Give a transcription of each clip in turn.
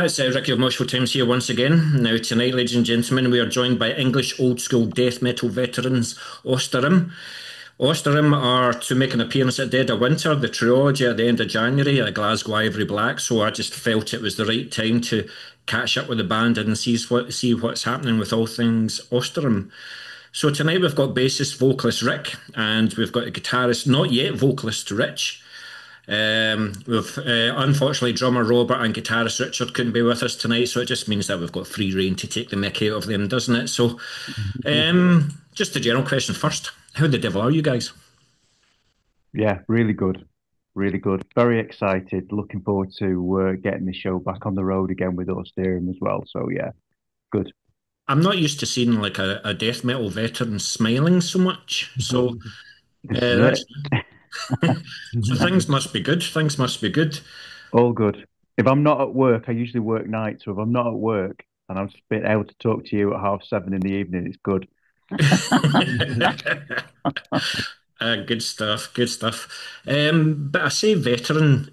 It's Rik of Moshville Times here once again. Now, tonight, ladies and gentlemen, we are joined by English old school death metal veterans Austerymn. Austerymn are to make an appearance at Dead of Winter, the trilogy at the end of January at Glasgow Ivory Blacks. So I just felt it was the right time to catch up with the band and see what's happening with all things Austerymn. So tonight we've got bassist vocalist Rik and we've got a guitarist, not yet vocalist Rich. We've unfortunately drummer Robert and guitarist Richard couldn't be with us tonight, so it just means that we've got free reign to take the mickey out of them, doesn't it? So, just a general question first: how the devil are you guys? Yeah, really good. Really good. Very excited. Looking forward to getting the show back on the road again with Austerym as well. So yeah, good. I'm not used to seeing like a death metal veteran smiling so much, so This is that's it. so things must be good. Things must be good. All good. If I'm not at work, I usually work nights. So if I'm not at work and I'm just being able to talk to you at 7:30 in the evening, it's good. Good stuff, good stuff. But I say veteran,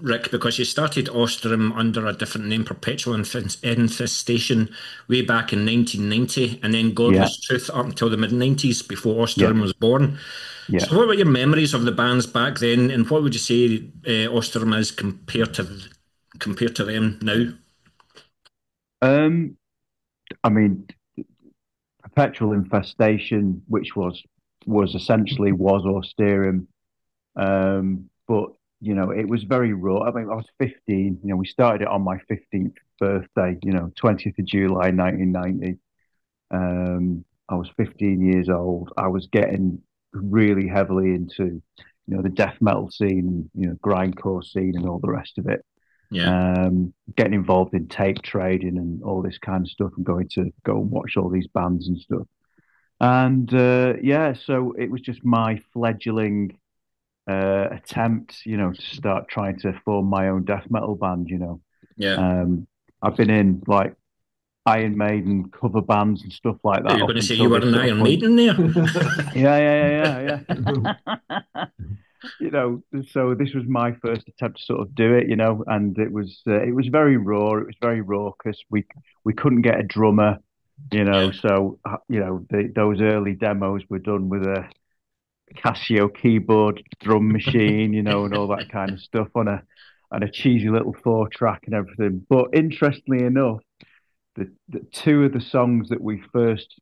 Rik, because you started Austerym under a different name, Perpetual Infestation, way back in 1990, and then Yeah, Godless Truth up until the mid 90s before yeah, Austerym was born. yeah. So, what were your memories of the bands back then, and what would you say Austerym is compared to them now? Um, I mean, Perpetual Infestation, which was essentially was Austerym. But it was very raw. I mean, I was 15. We started it on my 15th birthday. 20th of July, 1990. I was 15 years old. I was getting really heavily into, the death metal scene, grindcore scene, and all the rest of it. Yeah, Getting involved in tape trading and all this kind of stuff, and going to go and watch all these bands and stuff. And yeah, so it was just my fledgling attempt, to start trying to form my own death metal band. yeah. Um, I've been in like Iron Maiden cover bands and stuff like Are that you up going to say you until were this an sort of Iron point. Maiden there? Yeah, yeah. So this was my first attempt to sort of do it, and it was very raw. It was very raucous. We couldn't get a drummer, Yeah, so those early demos were done with a Casio keyboard, drum machine, and all that kind of stuff on a cheesy little 4 track and everything. But interestingly enough, the two of the songs that we first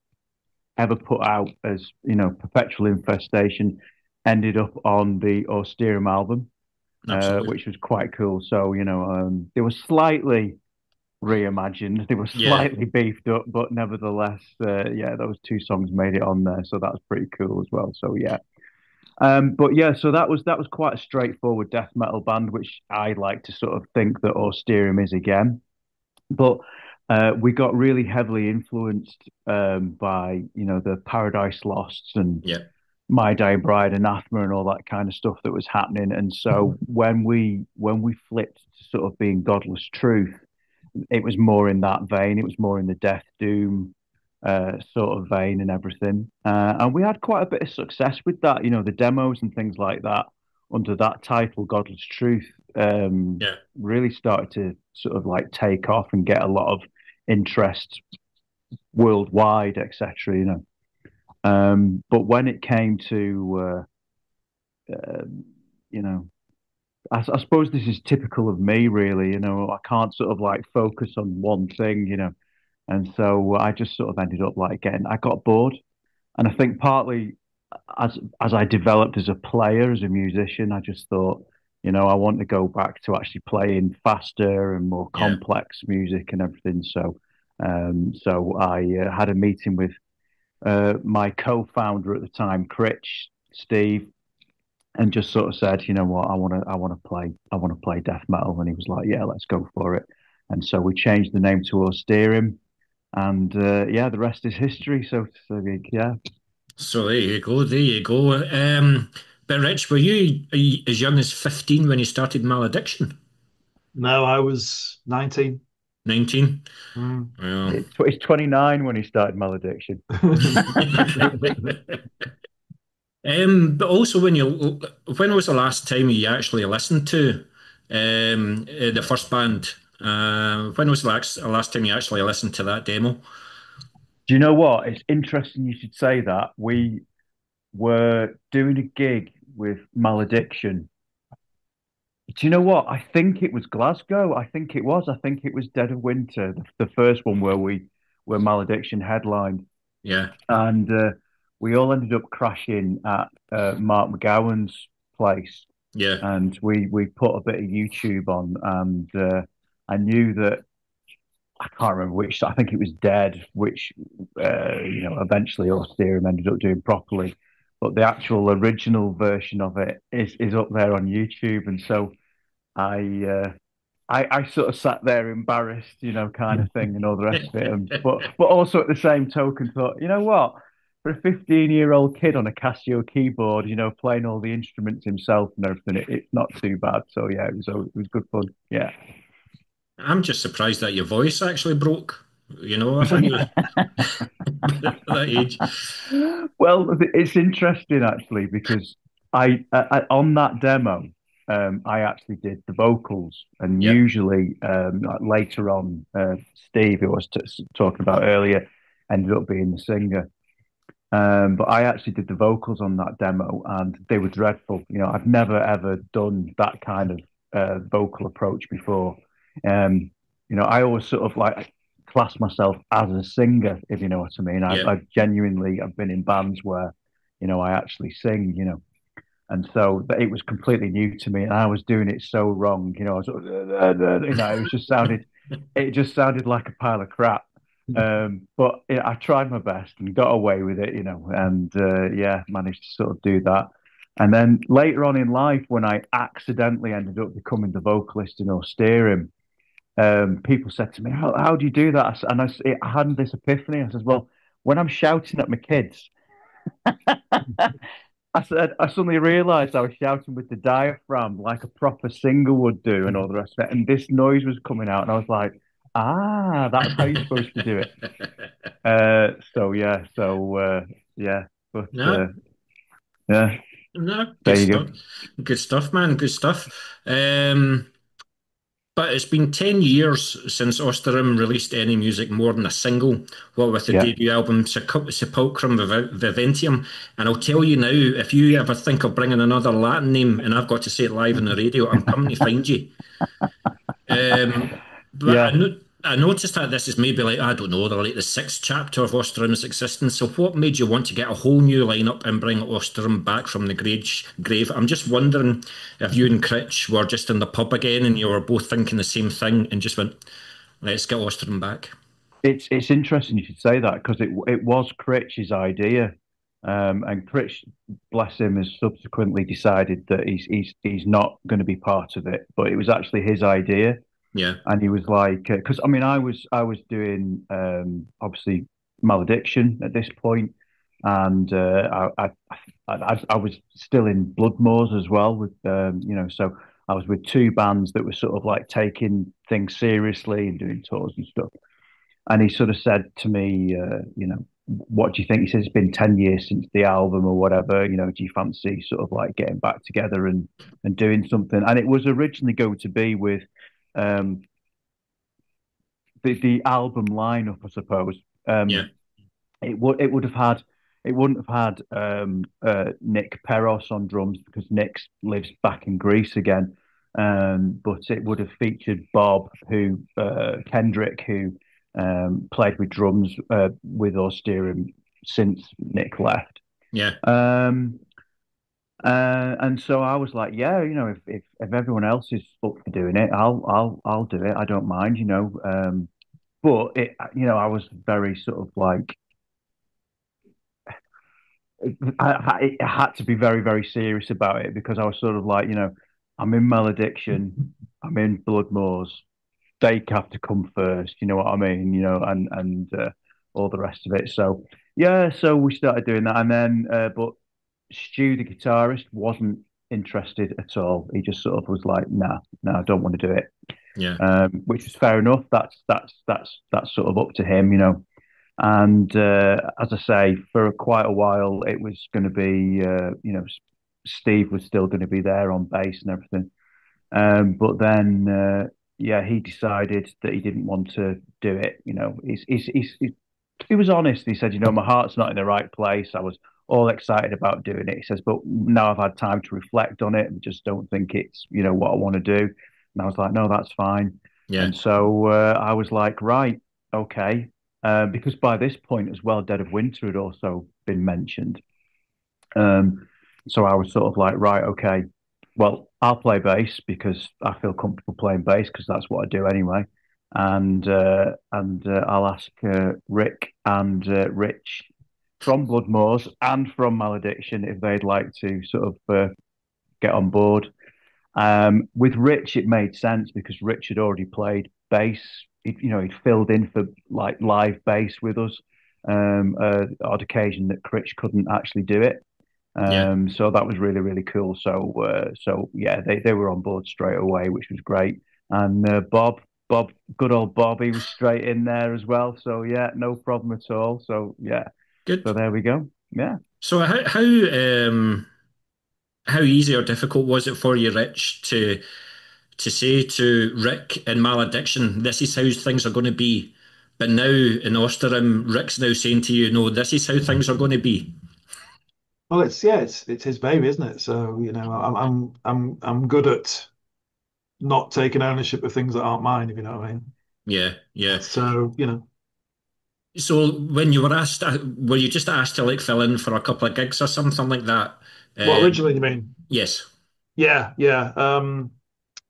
ever put out as Perpetual Infestation ended up on the Austerym album, absolutely. which was quite cool. So they were slightly reimagined, they were Yeah. slightly beefed up, but nevertheless, yeah, those two songs made it on there, so that's pretty cool as well. So yeah. But yeah, so that was quite a straightforward death metal band, which I like to sort of think that Austerym is again. But we got really heavily influenced by the Paradise Lost and Yeah. My Dying Bride, Anathema, and all that kind of stuff that was happening. And so when we flipped to sort of being Godless Truth, it was more in that vein. It was more in the Death Doom sort of vein and everything. And we had quite a bit of success with that. The demos and things like that under that title, Godless Truth, Yeah. really started to sort of like take off and get a lot of interest worldwide, etc. But when it came to, you know, I suppose this is typical of me, really. I can't sort of like focus on one thing, and so I just sort of ended up like I got bored, and I think partly as I developed as a player, as a musician, I just thought, I want to go back to actually playing faster and more Yeah. complex music and everything. So I had a meeting with my co-founder at the time, Critch, Steve, and just sort of said, you know what, I want to play death metal, and he was like, yeah, let's go for it. And so we changed the name to Austerym, and yeah, the rest is history. So yeah. So there you go. There you go. But Rich, were you as young as 15 when you started Malediction? No, I was 19. 19? Mm. Well. He's 29 when he started Malediction. But also when was the last time you actually listened to the first band? When was the last time you actually listened to that demo? Do you know what? It's interesting you should say that. We were doing a gig with Malediction. Do you know what? I think it was Glasgow. I think it was. I think it was Dead of Winter, the first one where Malediction headlined, Yeah, and we all ended up crashing at Mark McGowan's place, yeah, and we put a bit of YouTube on, and I knew that I can't remember which. I think it was Dead, which eventually Austerymn ended up doing properly. But the actual original version of it is up there on YouTube, and so I I sort of sat there embarrassed, kind of thing, and all the rest of it. And but also at the same token, thought, you know what? For a 15-year-old kid on a Casio keyboard, playing all the instruments himself and everything, it's not too bad. So yeah, it was good fun. Yeah. I'm just surprised that your voice actually broke. I thought you at that age. Well, it's interesting actually because I on that demo, I actually did the vocals, and Yep, usually like later on, Steve, who I was talking about earlier, ended up being the singer. But I actually did the vocals on that demo, and they were dreadful. I've never ever done that kind of vocal approach before. I always sort of like class myself as a singer, if you know what I mean. yep. I genuinely have been in bands where, I actually sing, and so it was completely new to me, and I was doing it so wrong. I was, it just sounded like a pile of crap. But I tried my best and got away with it, and yeah, managed to sort of do that. And then later on in life, when I accidentally ended up becoming the vocalist in Austerym, people said to me, "How do you do that?" I had this epiphany. I said, "Well, when I'm shouting at my kids." I suddenly realised I was shouting with the diaphragm like a proper singer would do, and all the rest of it. And this noise was coming out, and I was like, that's how you're supposed to do it. Yeah, but No, yeah, no, good there you stuff. go. Good stuff, man. Good stuff. But it's been 10 years since Austerym released any music more than a single, what with the Yeah. debut album Sepulcrum Viventium. And I'll tell you now, if you ever think of bringing another Latin name and I've got to say it live on the radio, I'm coming to find you. But Yeah, I noticed that this is maybe like, I don't know, they're like the sixth chapter of Austerlym's existence. So what made you want to get a whole new lineup and bring Austerlym back from the grave? I'm just wondering if you and Critch were just in the pub again and you were both thinking the same thing and just went, let's get Austerlym back. it's interesting you should say that because it was Critch's idea, and Critch, bless him, has subsequently decided that he's not going to be part of it, but it was actually his idea. Yeah, And he was like, because I mean, I was doing obviously Malediction at this point, and I was still in Bloodmoors as well with so I was with two bands that were sort of like taking things seriously and doing tours and stuff. And he sort of said to me, what do you think? He says it's been 10 years since the album or whatever. Do you fancy sort of like getting back together and doing something? And it was originally going to be with um, the album lineup, I suppose. yeah, It would have had it wouldn't have had Nick Peros on drums because Nick lives back in Greece again. But it would have featured Bob, who Kendrick, who played with drums with Austerym since Nick left. yeah. Um, and so I was like, yeah, if everyone else is up for doing it, I'll do it. I don't mind. But I was very sort of like, I had to be very, very serious about it because I was sort of like, I'm in Malediction, I'm in Bloodmoors, they have to come first. You know what I mean? And all the rest of it. So yeah, so we started doing that, and then but Stu, the guitarist, wasn't interested at all. He just sort of was like, nah, no, I don't want to do it. Yeah. Which is fair enough. That's sort of up to him. And as I say, for quite a while, it was going to be, Steve was still going to be there on bass and everything. But then yeah, he decided that he didn't want to do it. He was honest. He said, my heart's not in the right place. I was all excited about doing it. He says, but now I've had time to reflect on it and just don't think it's, what I want to do. And I was like, no, that's fine. Yeah, And so I was like, right, okay. Because by this point as well, Dead of Winter had also been mentioned. Um, so I was sort of like, right, okay, well, I'll play bass because I feel comfortable playing bass because that's what I do anyway. And I'll ask Rik and Rich from Bloodmoors and from Malediction if they'd like to sort of get on board. With Rich, it made sense because Rich had already played bass. He'd filled in for like live bass with us. Odd occasion that Critch couldn't actually do it. yeah. So that was really, really cool. So yeah, they were on board straight away, which was great. And Bob, good old Bob, he was straight in there as well. So yeah, no problem at all. So yeah, so Good. there we go. Yeah. So how easy or difficult was it for you, Rich, to say to Rik in Malediction, this is how things are going to be, but now in Austerym, Rik's now saying to you, no, this is how things are going to be. Well, it's his baby, isn't it? So, I'm good at not taking ownership of things that aren't mine, if you know what I mean. Yeah, yeah. So, So when you were asked, were you just asked to like fill in for a couple of gigs or something like that? what Uh, originally you mean? yes. Yeah, yeah.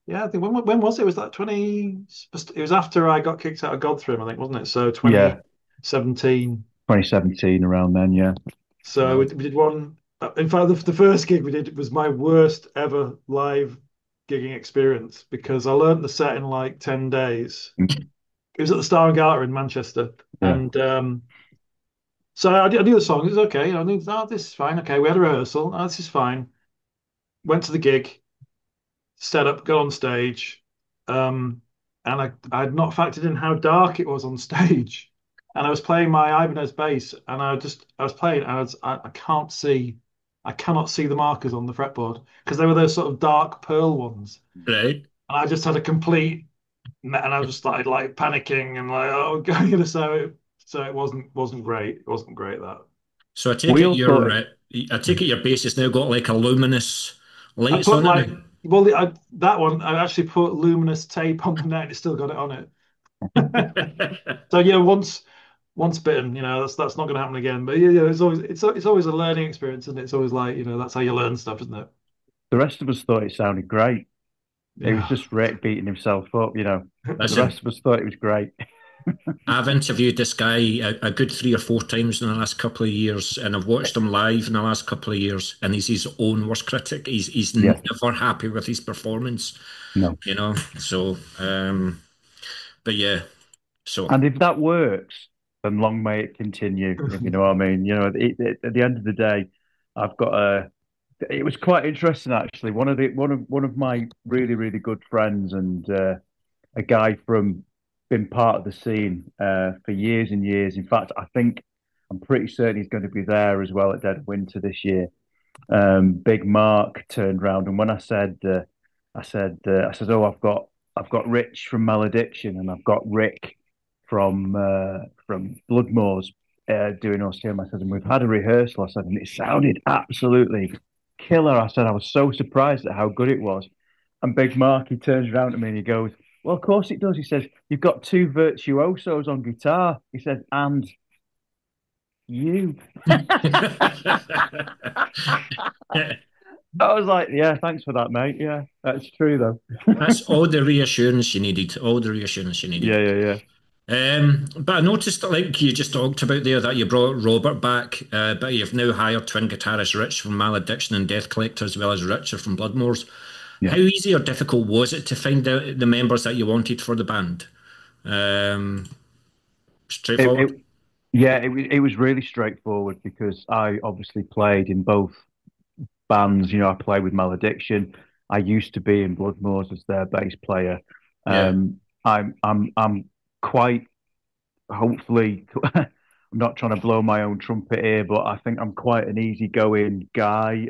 Yeah, I think when was it? Was that 20? It was after I got kicked out of Godthrim, I think, wasn't it? So Yeah. 2017. 2017 around then. Yeah. So Well, we did one. In fact, the first gig we did was my worst ever live gigging experience because I learned the set in like 10 days. It was at the Star and Garter in Manchester. Yeah. And so I knew the song. It was okay. I knew, oh, this is fine. Okay, we had a rehearsal. Oh, this is fine. Went to the gig, set up, got on stage. And I had not factored in how dark it was on stage. And I was playing my Ibanez bass, and I was playing, and I cannot see the markers on the fretboard because they were those sort of dark pearl ones. right. And I just had a complete, and I just started like panicking and like, oh, God, so it wasn't great. It wasn't great that. So I take We it all thought, I take it your bass has now got like a luminous I lights put on it like, now. well, that one I actually put luminous tape on the net. It's still got it on it. So yeah, once bitten, that's not going to happen again. But yeah, it's always a learning experience, and it's always like that's how you learn stuff, isn't it? the rest of us thought it sounded great. It was Yeah. just Rick beating himself up. But the Listen, rest of us thought it was great. I've interviewed this guy a good 3 or 4 times in the last couple of years, and I've watched him live in the last couple of years, and he's his own worst critic. He's Yeah. never happy with his performance, No. you know. So, but yeah, so And if that works, then long may it continue, if you know what I mean. At the end of the day, I've got a. It was quite interesting actually. One of my really really good friends and a guy from been part of the scene for years and years. In fact, I'm pretty certain he's going to be there as well at Dead of Winter this year. Big Mark turned round, and when I said, oh, I've got Rich from Malediction, and I've got Rik from Bloodmoors doing Austerym. I said, and we've had a rehearsal. I said, and it sounded absolutely killer. I said, I was so surprised at how good it was. And Big Mark, he turns around to me and he goes, well, of course it does. He says, you've got two virtuosos on guitar. He said, and you. I was like, yeah, thanks for that, mate. Yeah, that's true, though. that's all the reassurance you needed. All the reassurance you needed. Yeah, yeah, yeah. But I noticed that, like you just talked about there, that you brought Robert back, but you've now hired twin guitarist Rich from Malediction and Deathcollector, as well as Richard from Bloodmoors. Yeah. How easy or difficult was it to find out the members that you wanted for the band? Um, It, straightforward. it yeah, it was really straightforward because I obviously played in both bands. I played with Malediction. I used to be in Bloodmoors as their bass player. Yeah, I'm quite hopefully I'm not trying to blow my own trumpet here, but I think I'm quite an easygoing guy,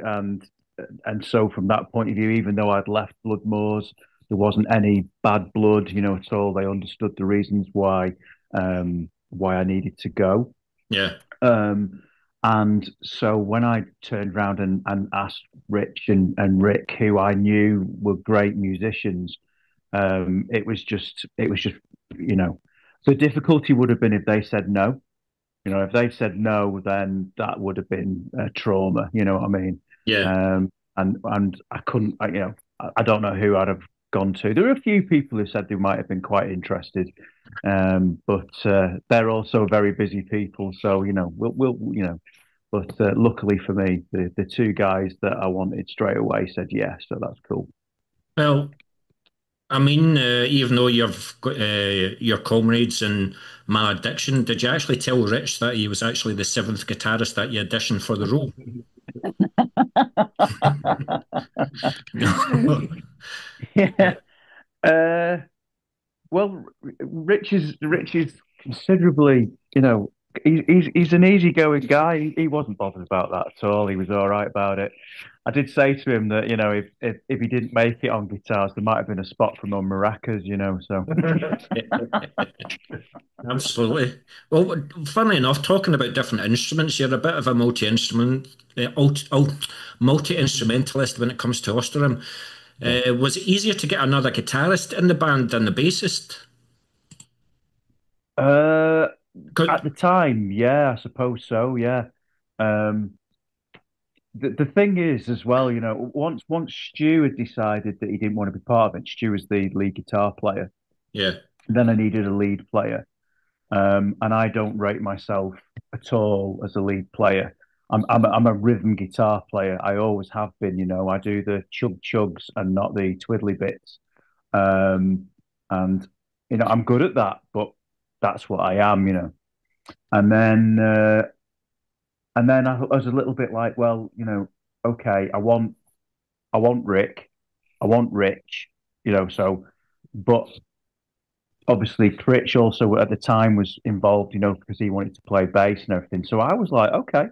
and so from that point of view, even though I'd left Bloodmoors, there wasn't any bad blood, at all. They understood the reasons why I needed to go. Yeah. Um, and so when I turned around and asked Rich and Rik, who I knew were great musicians, it was just, you know, the difficulty would have been if they said no. If they said no, then that would have been a trauma. You know what I mean? Yeah. And I couldn't. I don't know who I'd have gone to. There are a few people who said they might have been quite interested, but they're also very busy people. So we'll. But luckily for me, the two guys that I wanted straight away said yes. So that's cool. Well, I mean, even though you've got your comrades in Malediction, did you actually tell Rich that he was actually the seventh guitarist that you auditioned for the role? No. Yeah. Uh, well, Rich is considerably, he's an easygoing guy. He wasn't bothered about that at all. He was all right about it. I did say to him that, if he didn't make it on guitars, there might have been a spot for him on maracas, So Absolutely. Well, funnily enough, talking about different instruments, you're a bit of a multi-instrumentalist when it comes to Austerym. yeah. Was it easier to get another guitarist in the band than the bassist? Uh, 'Cause- at the time, yeah, I suppose so. Yeah. Um, the thing is, as well, once Stu had decided that he didn't want to be part of it, Stu was the lead guitar player. yeah, Then I needed a lead player. And I don't rate myself at all as a lead player. I'm a rhythm guitar player. I always have been. I do the chug chugs and not the twiddly bits. Um, and I'm good at that, but that's what I am. And then I was a little bit like, well, okay, I want Rik, I want Rich, so, but obviously Critch also at the time was involved, because he wanted to play bass and everything. So I was like, okay.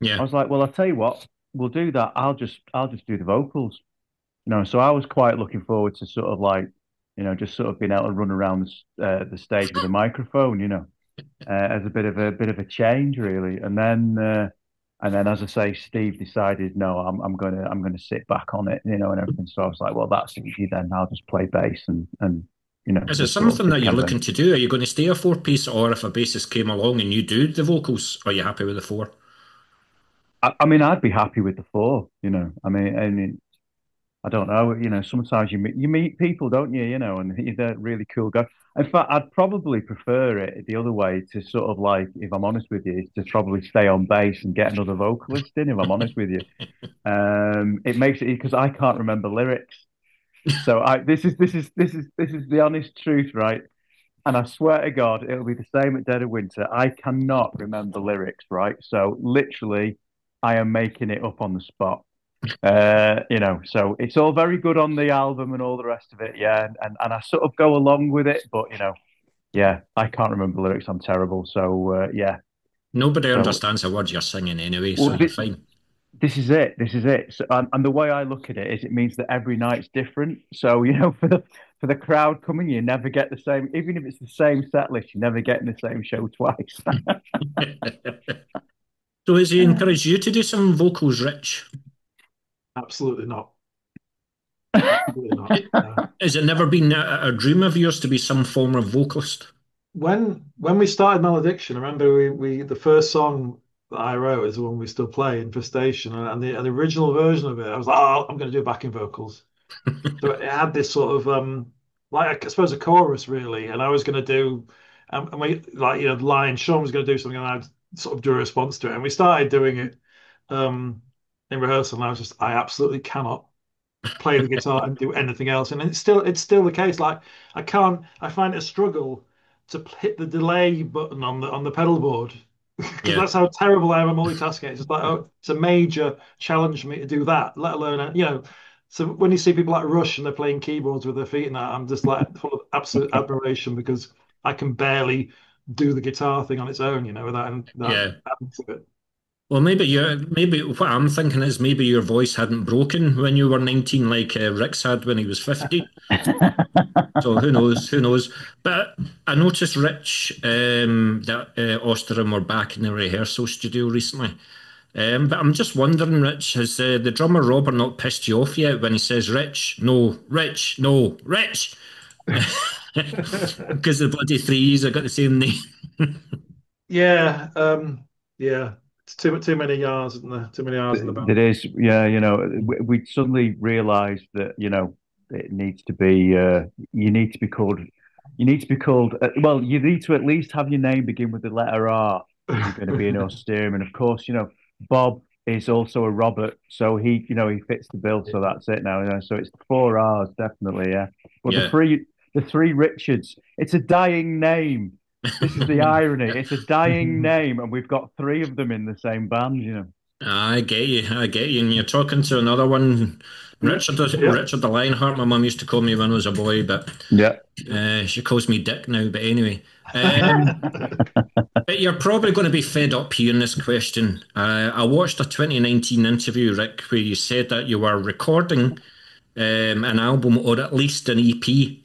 I yeah. was like, well, I'll tell you what, we'll do that. I'll just do the vocals. So I was quite looking forward to sort of like, just sort of being able to run around the stage with a microphone, as a bit of a change really. And then as I say, Steve decided, no, I'm gonna sit back on it, and everything. So I was like, well, that's easy then. I'll just play bass and Is it the sort of something the that you're kind of looking thing. to do? Are you going to stay a four-piece, or if a bassist came along and you do the vocals, are you happy with the four? I mean, I'd be happy with the four. I mean, I don't know. Sometimes you meet people, don't you? And they're really cool guys. In fact, I'd probably prefer it the other way to sort of like, if I'm honest with you, is to probably stay on bass and get another vocalist in. If I'm honest with you, it makes it because I can't remember lyrics. So this is the honest truth, right? And I swear to God, it'll be the same at Dead of Winter. I cannot remember lyrics, right? So literally, I am making it up on the spot. So it's all very good on the album and all the rest of it, yeah. And I sort of go along with it, but yeah, I can't remember lyrics. I'm terrible. So yeah. Nobody So understands a word you're singing anyway, so well, you're fine. this is it. This is it. So, and the way I look at it is, it means that every night's different. So for the crowd coming, you never get the same. Even if it's the same set list, you never get in the same show twice. So has he encouraged you to do some vocals, Rich? Absolutely not. Absolutely not. Has it never been a dream of yours to be some form of vocalist? When we started Malediction, I remember we the first song that I wrote is the one we still play, Infestation, and the original version of it, I was like, oh, I'm going to do backing vocals. So it had this sort of like I suppose a chorus really, and I was going to do and we like the line Sean was going to do something, and I'd sort of do a response to it, and we started doing it um in rehearsal, and I absolutely cannot play the guitar and do anything else. And it's still the case. Like I find it a struggle to hit the delay button on the pedal board because Yeah, that's how terrible I am at multitasking. It's just like, oh, it's a major challenge for me to do that, let alone. So when you see people like Rush and they're playing keyboards with their feet and that, I'm just like full of absolute admiration because I can barely do the guitar thing on its own, without that yeah. adding to it. Well, maybe what I'm thinking is maybe your voice hadn't broken when you were 19, like Rick's had when he was 50. So who knows? Who knows? But I noticed Rich that Austerym were back in the rehearsal studio recently. But I'm just wondering, Rich, has the drummer Robert not pissed you off yet when he says Rich, no, Rich, no, Rich? Because the bloody threes have got the same name. Yeah, yeah. It's too many yards, isn't there? Too many yards in the That band. is, yeah, we suddenly realised that, it needs to be, you need to be called, well, you need to at least have your name begin with the letter R if you're going to be an Austerym. And of course, Bob is also a Robert, so he fits the bill. So that's it now. So it's the four R's, definitely, yeah. But Yeah. the three Richards, it's a dying name. This is the irony. It's a dying name, and we've got three of them in the same band. I get you. I get you. And you're talking to another one, Yeah. Richard the Lionheart. My mum used to call me when I was a boy, but Yeah. she calls me Dick now. But anyway, but you're probably going to be fed up hearing this question. I watched a 2019 interview, Rick, where you said that you were recording an album or at least an EP,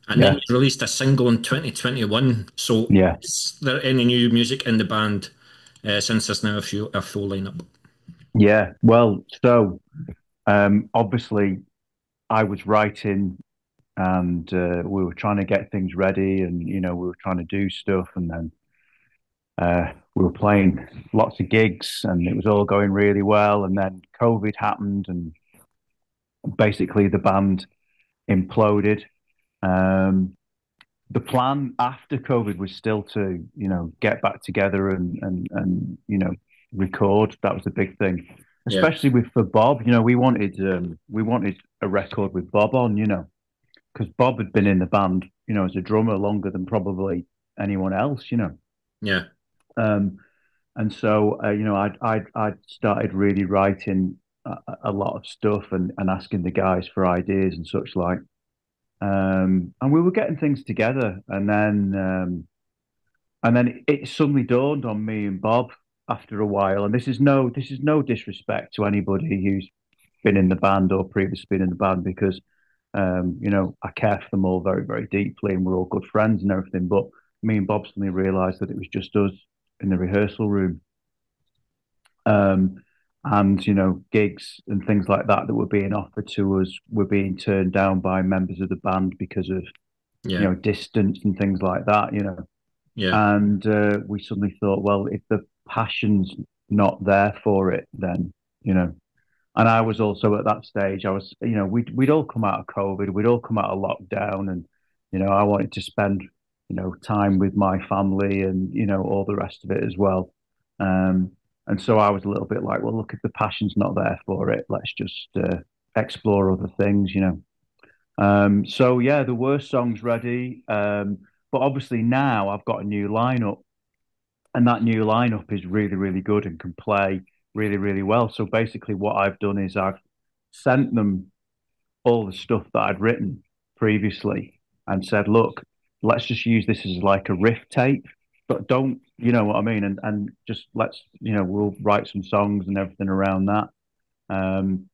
and then Yeah. you released a single in 2021. So, Yeah. is there any new music in the band since there's now a full lineup? Yeah. Well, so obviously I was writing and we were trying to get things ready and we were trying to do stuff and then we were playing lots of gigs and it was all going really well and then COVID happened and basically the band imploded. Um, the plan after COVID was still to, get back together and record. That was the big thing, Yeah, especially with for Bob. We wanted a record with Bob on, because Bob had been in the band, as a drummer longer than probably anyone else. yeah, Um, and so, I'd started really writing a lot of stuff and asking the guys for ideas and such like. And we were getting things together, and then it suddenly dawned on me and Bob after a while. And this is no disrespect to anybody who's been in the band or previously been in the band because I care for them all very, very deeply and we're all good friends and everything. But me and Bob suddenly realised that it was just us in the rehearsal room. Um, and gigs and things like that were being offered to us were being turned down by members of the band because of yeah, distance and things like that. yeah, And we suddenly thought, well, if the passion's not there for it, then you know. And I was also at that stage. I was, we'd all come out of COVID, we'd all come out of lockdown, and I wanted to spend time with my family and all the rest of it as well. Um, and so I was a little bit like, well, look, if the passion's not there for it, let's just explore other things. So yeah, the worst songs ready. But obviously now I've got a new lineup, and that new lineup is really, really good and can play really, really well. So basically, what I've done is I've sent them all the stuff that I'd written previously and said, look, let's just use this as like a riff tape, but don't, you know what I mean? And just we'll write some songs and everything around that. Um,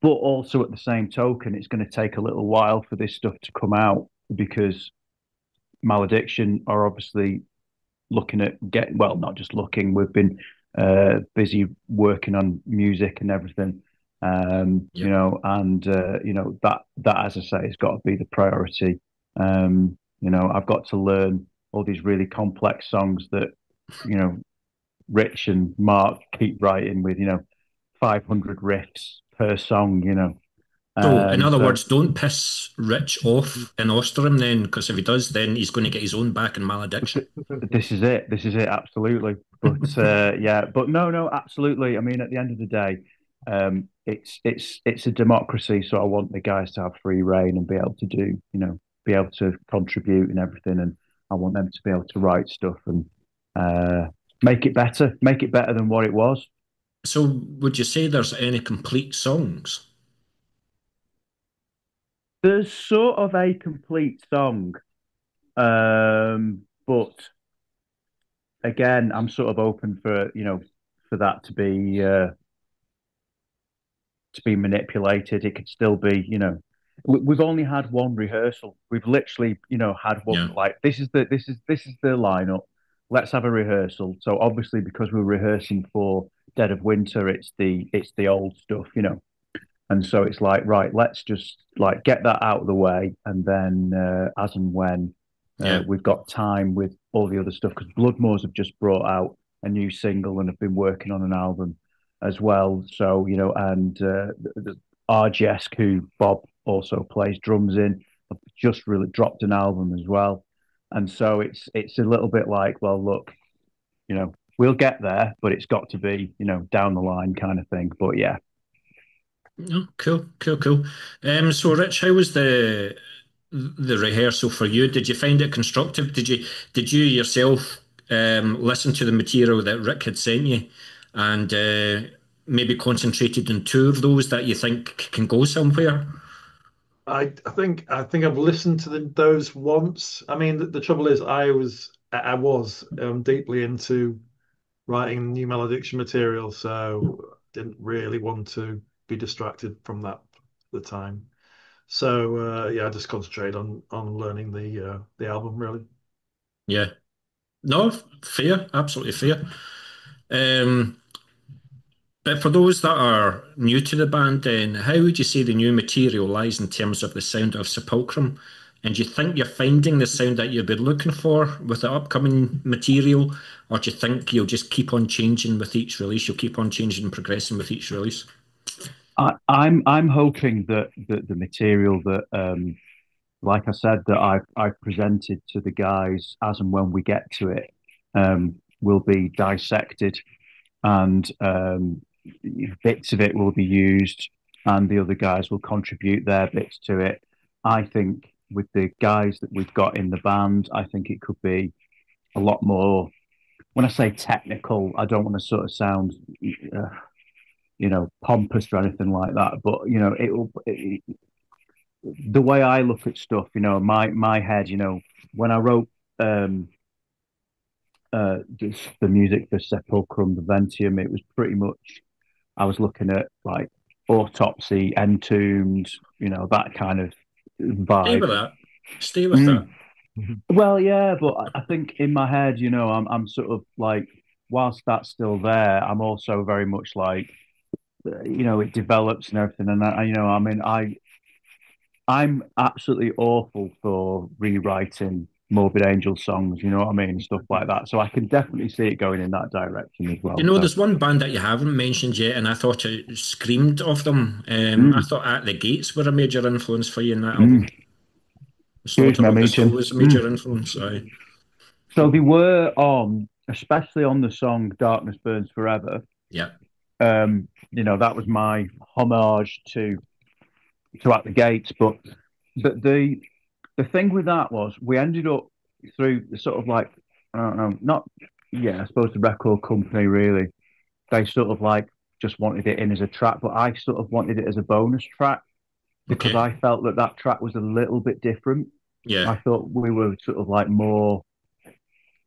but also at the same token, it's going to take a little while for this stuff to come out because Malediction are obviously looking at well, not just looking. We've been busy working on music and everything, yeah. and that as I say has got to be the priority. I've got to learn all these really complex songs that you know Rich and Mark keep writing with 500 riffs per song. So, in other So words, don't piss Rich off in Austerham then, because if he does, then he's going to get his own back in Malediction. this is it. This is it. Absolutely. But yeah, but no, absolutely. I mean, at the end of the day, it's a democracy. So I want the guys to have free reign and be able to do, be able to contribute and everything. And I want them to be able to write stuff and uh, make it better than what it was. So, would you say there's any complete songs? There's sort of a complete song, but again, I'm sort of open for for that to be manipulated. It could still be, we've only had one rehearsal. We've literally, had one. Yeah. Like this is the lineup. Let's have a rehearsal. So obviously, because we're rehearsing for Dead of Winter, it's the old stuff, And so it's like, right, let's just like get that out of the way, and then as and when Yeah. we've got time with all the other stuff, because Bloodmoors have just brought out a new single and have been working on an album as well. So and RGS, who Bob also plays drums in, have just really dropped an album as well. And so it's a little bit like, well, look, we'll get there, but it's got to be down the line kind of thing. But yeah. Oh, cool, cool, cool. So Rich, how was the rehearsal for you? Did you find it constructive? Did you yourself listen to the material that Rik had sent you and maybe concentrated on two of those that you think can go somewhere? I think I've listened to those once. I mean, the trouble is, I was deeply into writing new Malediction material, so didn't really want to be distracted from that at the time. So yeah, I just concentrated on learning the album really. Yeah. No, fair, absolutely fair. Um, but for those that are new to the band, then how would you say the new material lies in terms of the sound of Sepulchrum? And do you think you're finding the sound that you've been looking for with the upcoming material, or do you think you'll just keep on changing with each release? You'll keep on changing and progressing with each release? I'm hoping that the material that like I said, that I've presented to the guys as and when we get to it, will be dissected, and bits of it will be used, and the other guys will contribute their bits to it. I think with the guys that we've got in the band, I think it could be a lot more. When I say technical, I don't want to sort of sound, pompous or anything like that, but the way I look at stuff, my head, when I wrote the music for Sepulcrum Viventium, it was pretty much I was looking at like Autopsy, Entombed, that kind of Stay vibe. with that. Stay with that. Mm. Well, yeah, but I think in my head, I'm sort of like, whilst that's still there, I'm also very much like, it develops and everything, and I mean, I'm absolutely awful for rewriting Morbid Angel songs, you know what I mean, stuff like that. So I can definitely see it going in that direction as well. So, There's one band that you haven't mentioned yet, and I thought it screamed of them. I mm, thought At the Gates were a major influence for you in that album. mm, excuse Slaughter me, of the Soul meeting. was a major influence. Aye. So they were on, especially on the song "Darkness Burns Forever." Yeah. That was my homage to At the Gates. But the thing with that was we ended up through the sort of like, I don't know, not, yeah, I suppose the record company really, they sort of like just wanted it in as a track, but I sort of wanted it as a bonus track because Okay. I felt that track was a little bit different. Yeah. I thought we were sort of like more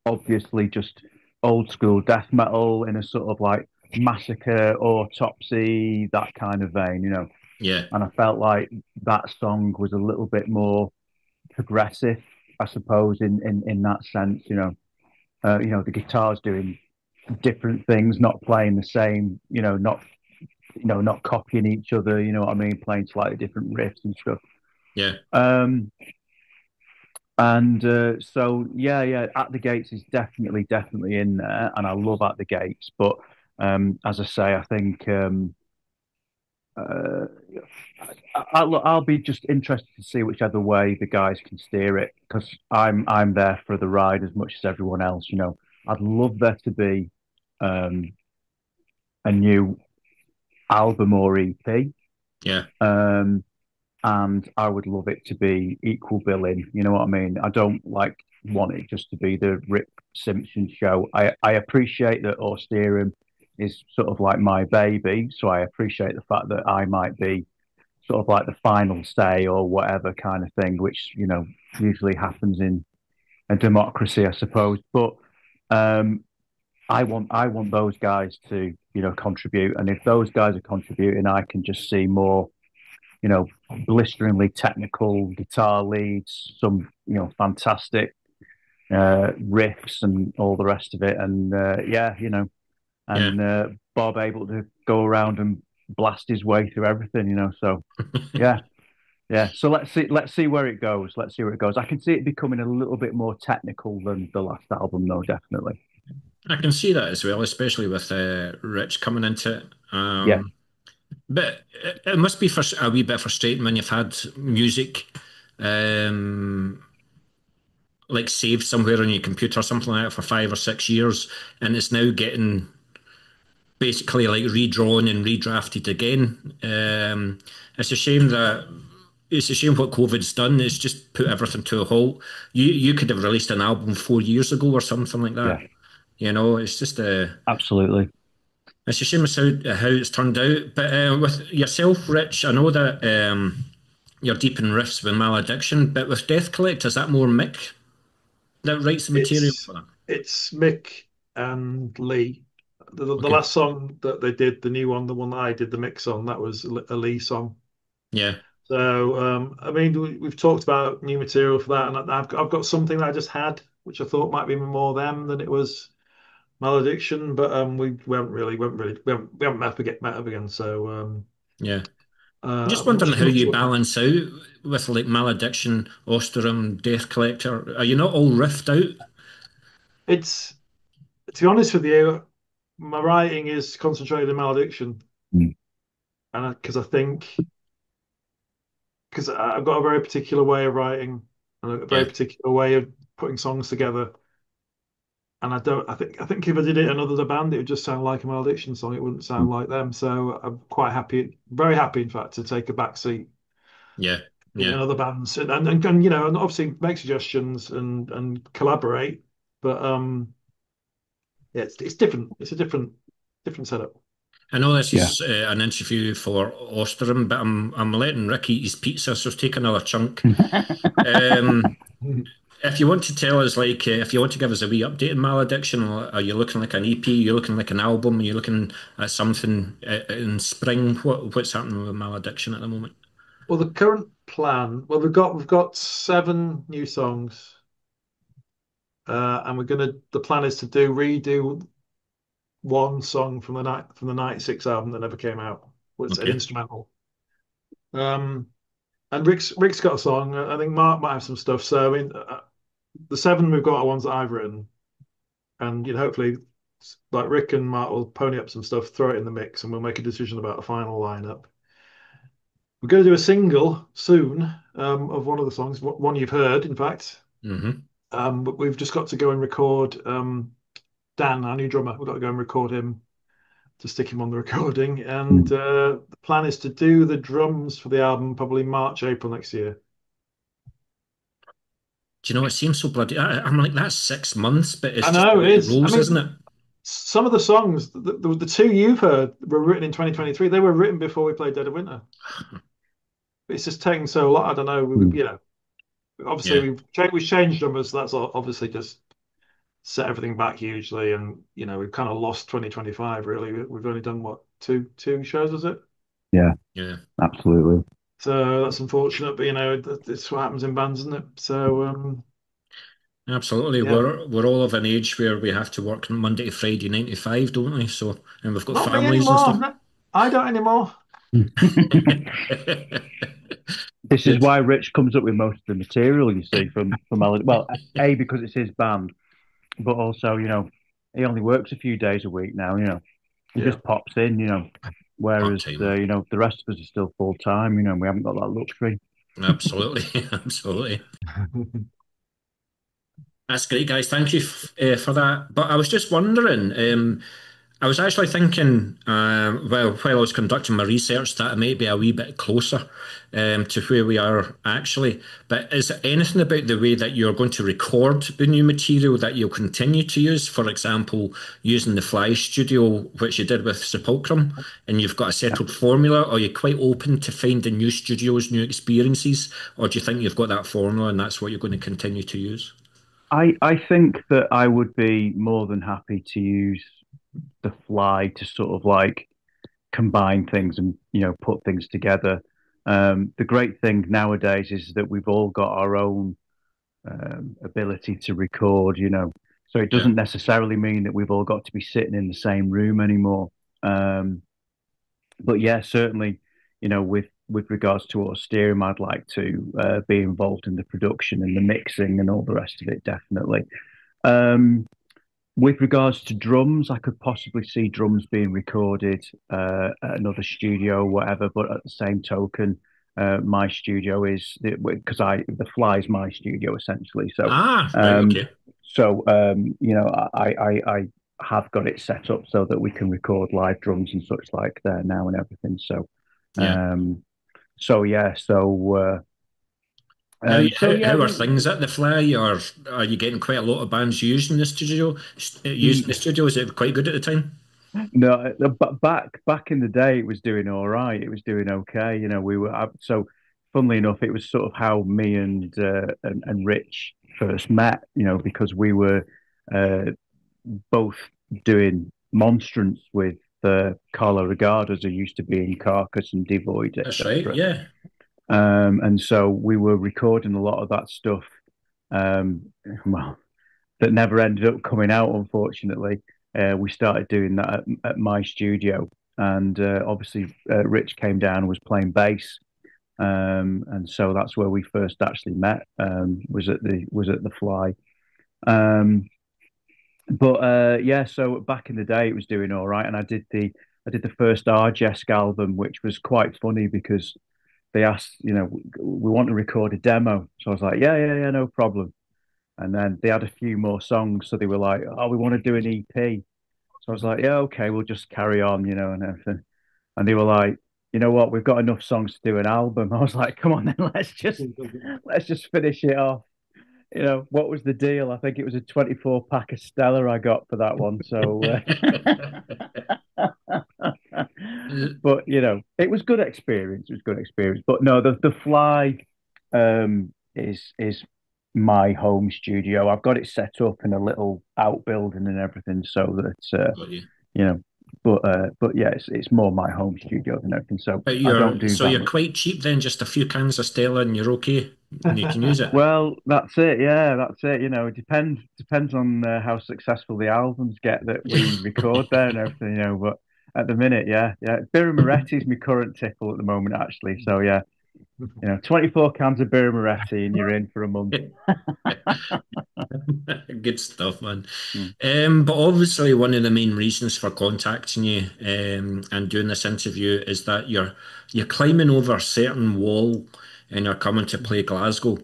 obviously just old school death metal in a sort of like massacre, autopsy, that kind of vein. Yeah. And I felt like that song was a little bit more progressive, I suppose, in that sense. The guitar's doing different things, not playing the same, not copying each other, you know what I mean, playing slightly different riffs and stuff. Yeah. Um, and so yeah, At the Gates is definitely in there, and I love At the Gates. But as I say, I think uh, I'll be just interested to see whichever way the guys can steer it, because I'm there for the ride as much as everyone else. I'd love there to be um, a new album or EP. Yeah. Um, and I would love it to be equal billing. You know what I mean? I don't like want it just to be the Rik Simpson show. I appreciate that Austerym is sort of like my baby, so I appreciate the fact that I might be sort of like the final say or whatever kind of thing, which usually happens in a democracy, I suppose. But um, I want those guys to, contribute. And if those guys are contributing, I can just see more, you know, blisteringly technical guitar leads, some, fantastic riffs and all the rest of it. And yeah, Yeah. and Bob able to go around and blast his way through everything, So yeah, yeah. So let's see where it goes. Let's see where it goes. I can see it becoming a little bit more technical than the last album, though, definitely. I can see that as well, especially with Rich coming into it. Yeah, But it must be a wee bit frustrating when you've had music um, like saved somewhere on your computer or something like that for 5 or 6 years, and it's now getting basically like redrawn and redrafted again. It's a shame that it's a shame what COVID's done. It's just put everything to a halt. You could have released an album 4 years ago or something like yeah, that. It's just a absolutely. it's a shame as how it's turned out. But with yourself, Rich, I know that you're deep in riffs with Malediction, but with Deathcollector, is that more Mick that writes the material It's for that? it's Mick and Lee. The Okay. last song that they did, the new one, the one that I did the mix on, that was a Lee song. Yeah. So I mean, we've talked about new material for that, and I've got something that I just had, which I thought might be more them than it was Malediction, but we haven't met up again. So Yeah. I'm just I'm not wondering how sure. you balance out with like Malediction, Austerym, Deathcollector. Are you not all riffed out? It's To be honest with you, my writing is concentrated in Malediction, Mm, and because I think because I've got a very particular way of writing and a very Yeah. particular way of putting songs together. And I don't. I think if I did it in another band, it would just sound like a Malediction song. It wouldn't mm. sound like them. So I'm quite happy, very happy, in fact, to take a back seat Yeah. in Yeah. other bands and obviously make suggestions and collaborate. But yeah, it's different. It's a different setup. I know this Yeah. is an interview for Austerym, but I'm letting Rick eat his pizza, so take another chunk. Um, if you want to tell us, like, if you want to give us a wee update on Malediction, are you looking like an EP? Are you looking like an album? Are you looking at something in spring? What's happening with Malediction at the moment? Well, the current plan. Well, we've got 7 new songs, and we're gonna. The plan is to redo one song from the '96 album that never came out. Was an Okay. instrumental. Um, and Rick's got a song. I think Mark might have some stuff. So I mean, the 7 we've got are ones that I've written, and hopefully, like Rick and Mark will pony up some stuff, throw it in the mix, and we'll make a decision about the final lineup. We're going to do a single soon of one of the songs, one you've heard, in fact. Hmm. But we've just got to go and record Dan, our new drummer. We've got to go and record him to stick him on the recording. And Mm. the plan is to do the drums for the album probably March, April next year. Do you know, it seems so bloody. I'm like, that's 6 months, but it's I just the know it way it is. I rolls, isn't mean, it? some of the songs, the 2 you've heard, were written in 2023. They were written before we played Dead of Winter. It's just taking so long. I don't know. Mm. Obviously Yeah, we've changed drummers. So that's obviously just set everything back hugely, and we've kind of lost 2025. Really, we've only done what two shows, is it? Yeah, yeah. absolutely. So that's unfortunate, but that's what happens in bands, isn't it? So Absolutely. yeah, We're all of an age where we have to work Monday to Friday, 9 to 5, don't we? So, and we've got not me families and anymore. stuff. No, I don't anymore. This is Good. why Rich comes up with most of the material, you see, from Melody. Well, A, because it's his band, but also, he only works a few days a week now, he Yeah. just pops in, Part whereas, time. the rest of us are still full time, and we haven't got that luxury. Absolutely. Absolutely. That's great, guys. Thank you for that. But I was just wondering, I was actually thinking, well, while I was conducting my research, that it might be a wee bit closer to where we are actually. But is there anything about the way that you're going to record the new material that you'll continue to use? For example, using the Fly Studio, which you did with Sepulcrum, and you've got a settled formula? Or are you quite open to finding new studios, new experiences? Or do you think you've got that formula and that's what you're going to continue to use? I think that I would be more than happy to use the fly to sort of like combine things and put things together. The great thing nowadays is that we've all got our own ability to record, so it Yeah, doesn't necessarily mean that we've all got to be sitting in the same room anymore. Um, but yeah, certainly, with regards to Austerym, I'd like to be involved in the production and the mixing and all the rest of it, definitely. Um, with regards to drums, I could possibly see drums being recorded at another studio or whatever. But at the same token, my studio is because I the Fly is my studio essentially. So, right, um, okay. I have got it set up so that we can record live drums and such like there now and everything. So, Yeah. um, so yeah, How, so how, yeah, how are things at the Fly? Or are you getting quite a lot of bands using the studio? Using the studio, is it quite good at the time? No, but back in the day, it was doing all right. It was doing okay. We were so. Funnily enough, it was sort of how me and Rich first met. Because we were uh, both doing Monstrance with Carlo Regardas, who used to be in Carcass and Devoid, That's right, etc. yeah. And so we were recording a lot of that stuff. Well, that never ended up coming out, unfortunately. We started doing that at my studio, and obviously Rich came down and was playing bass, and so that's where we first actually met. Was at the Fly. Um, but yeah, so back in the day, it was doing all right, and I did the first Arjesk album, which was quite funny because they asked, we want to record a demo, so I was like, yeah, yeah, yeah, no problem. And then they had a few more songs, so they were like, "Oh, we want to do an EP." So I was like, "Yeah, okay, we'll just carry on, and everything." And they were like, "You know what? We've got enough songs to do an album." I was like, "Come on, then, let's just finish it off." What was the deal? I think it was a 24 pack of Stella I got for that one. So, but it was good experience. It was good experience. But no, the Fly is my home studio. I've got it set up in a little outbuilding and everything, so that Got you. you know. But yeah, it's more my home studio than everything. So But I don't you're do so that you're much. quite cheap then, just a few cans of Stella and you're okay, and you can use it. Well, that's it. Yeah, that's it. It depends on how successful the albums get that we record there and everything. But at the minute, yeah, yeah. Birra Moretti is my current tickle at the moment, actually. So yeah, 24 cans of Birra Moretti and you're in for a month. Good stuff, man. Mm. But obviously, one of the main reasons for contacting you and doing this interview is that you're climbing over a certain wall and you're coming to play Glasgow.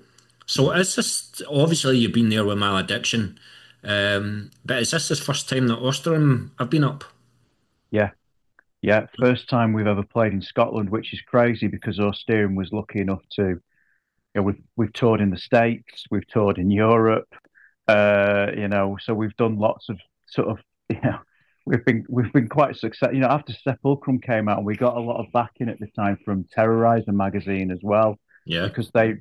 So is this obviously you've been there with Malediction, but is this the first time that Austerym have been up? Yeah, yeah. First time we've ever played in Scotland, which is crazy because Austerym was lucky enough to. We've toured in the States, we've toured in Europe, so we've done lots of sort of, you know, we've been quite successful. After Sepulcrum came out, we got a lot of backing at the time from Terrorizer magazine as well, Yeah. because they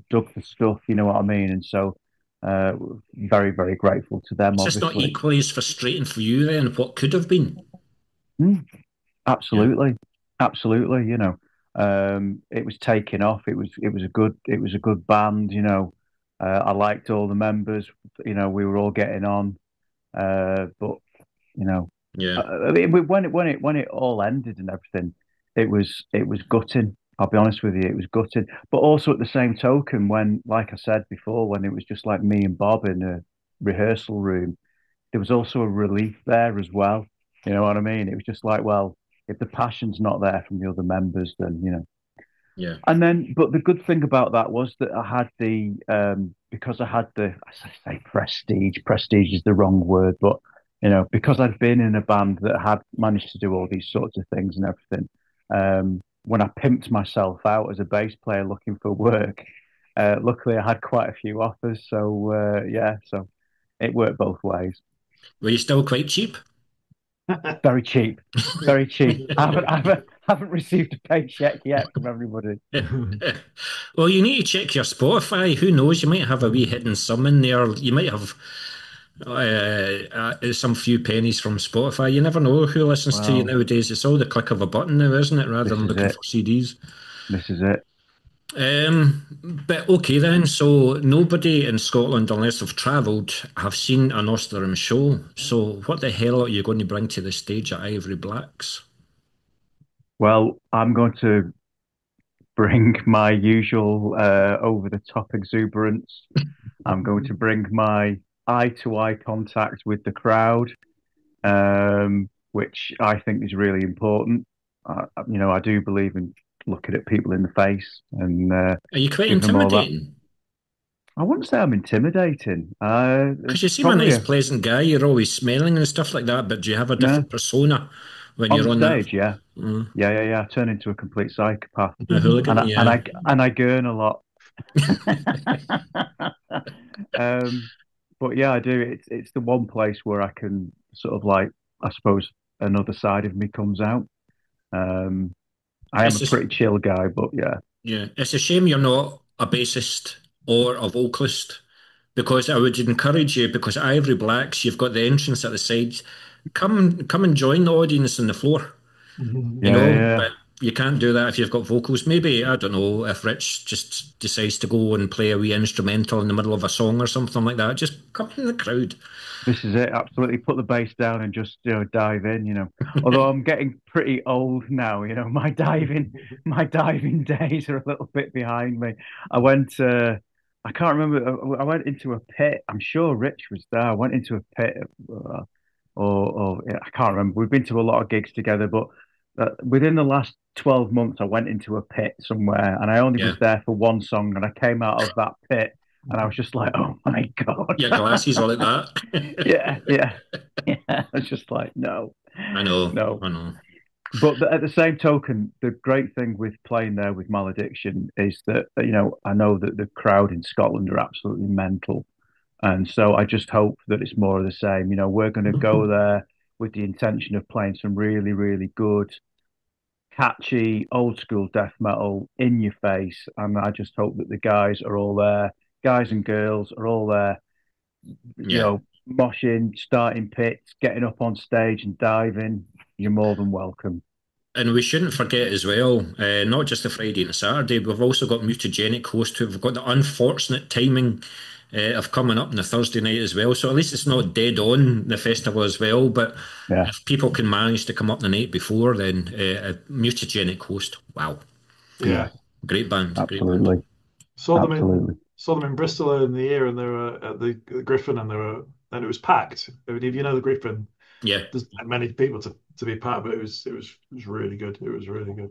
dug the stuff, you know what I mean? And so, very, very grateful to them, Is this not obviously. equally as frustrating for you then, what could have been? Mm, Yeah. absolutely, absolutely. It was taking off. It was a good band. I liked all the members. We were all getting on. But you know, Yeah. I mean, when it all ended and everything, it was gutting. I'll be honest with you, it was gutting. But also at the same token, when, like I said before, when it was just like me and Bob in a rehearsal room, there was also a relief there as well. You know what I mean? It was just like, well, if the passion's not there from the other members, then. Yeah. And then, but the good thing about that was that I had because I had I say prestige. Prestige is the wrong word, but because I'd been in a band that had managed to do all these sorts of things and everything. When I pimped myself out as a bass player looking for work, luckily I had quite a few offers. So yeah, so it worked both ways. Were you still quite cheap? Very cheap, very cheap. I haven't received a paycheck yet from everybody. Well, you need to check your Spotify. Who knows? You might have a wee hidden sum in there. You might have some few pennies from Spotify. You never know who listens to you Well, nowadays. It's all the click of a button now, isn't it? Rather this than is looking it. for CDs. This is it. But okay then. So nobody in Scotland, unless they've travelled, have seen an Austerym show. So what the hell are you going to bring to the stage at Ivory Blacks? Well, I'm going to bring my usual over the top exuberance. I'm going to bring my eye to eye contact with the crowd, which I think is really important. I do believe in looking at people in the face and Are you quite giving them all that. intimidating? I wouldn't say I'm intimidating. Because you seem a Probably nice, pleasant guy. You're always smiling and stuff like that. But do you have a no, different persona when on you're the on that? stage, yeah. Mm, Yeah. I turn into a complete psychopath, a and hooligan? I and Yeah. I and I gurn a lot. Um, but yeah, I do. It's the one place where I can sort of like, I suppose, another side of me comes out. Um, I am a It's just, pretty chill guy, but yeah, yeah. It's a shame you're not a bassist or a vocalist because I would encourage you because Ivory Blacks, you've got the entrance at the side. Come and join the audience on the floor. yeah. But you can't do that if you've got vocals. Maybe, I don't know, if Rich just decides to go and play a wee instrumental in the middle of a song or something like that, just come in the crowd. This is it. Absolutely, put the bass down and just dive in. Although I'm getting pretty old now. My diving days are a little bit behind me. I went. I can't remember. I went into a pit. I'm sure Rich was there. I went into a pit, or yeah, I can't remember. We've been to a lot of gigs together, but within the last 12 months, I went into a pit somewhere, and I only Yeah. was there for one song, and I came out of that pit, and I was just like, oh my God. Your glasses are like that. Yeah. I was just like, no, I know, no. I know. But at the same token, the great thing with playing there with Malediction is that, I know that the crowd in Scotland are absolutely mental. And so I just hope that it's more of the same. We're going to go there with the intention of playing some really, really good, catchy, old school death metal in your face. And I just hope that the guys are all there, guys and girls are all there, Yeah. moshing, starting pits, getting up on stage and diving. You're more than welcome. And we shouldn't forget as well, not just the Friday and the Saturday, we've also got mutagenic host who have got the unfortunate timing of coming up on the Thursday night as well. So at least it's not dead on the festival as well. But Yeah, if people can manage to come up the night before, then a mutagenic host. Wow. yeah, Yeah. Great band. Great band. absolutely, Saw them in absolutely. saw them in Bristol earlier in the year, and they were at the Griffin, and it was packed. I mean, if you know the Griffin, Yeah. there's not many people to be packed, but it was really good. It was really good.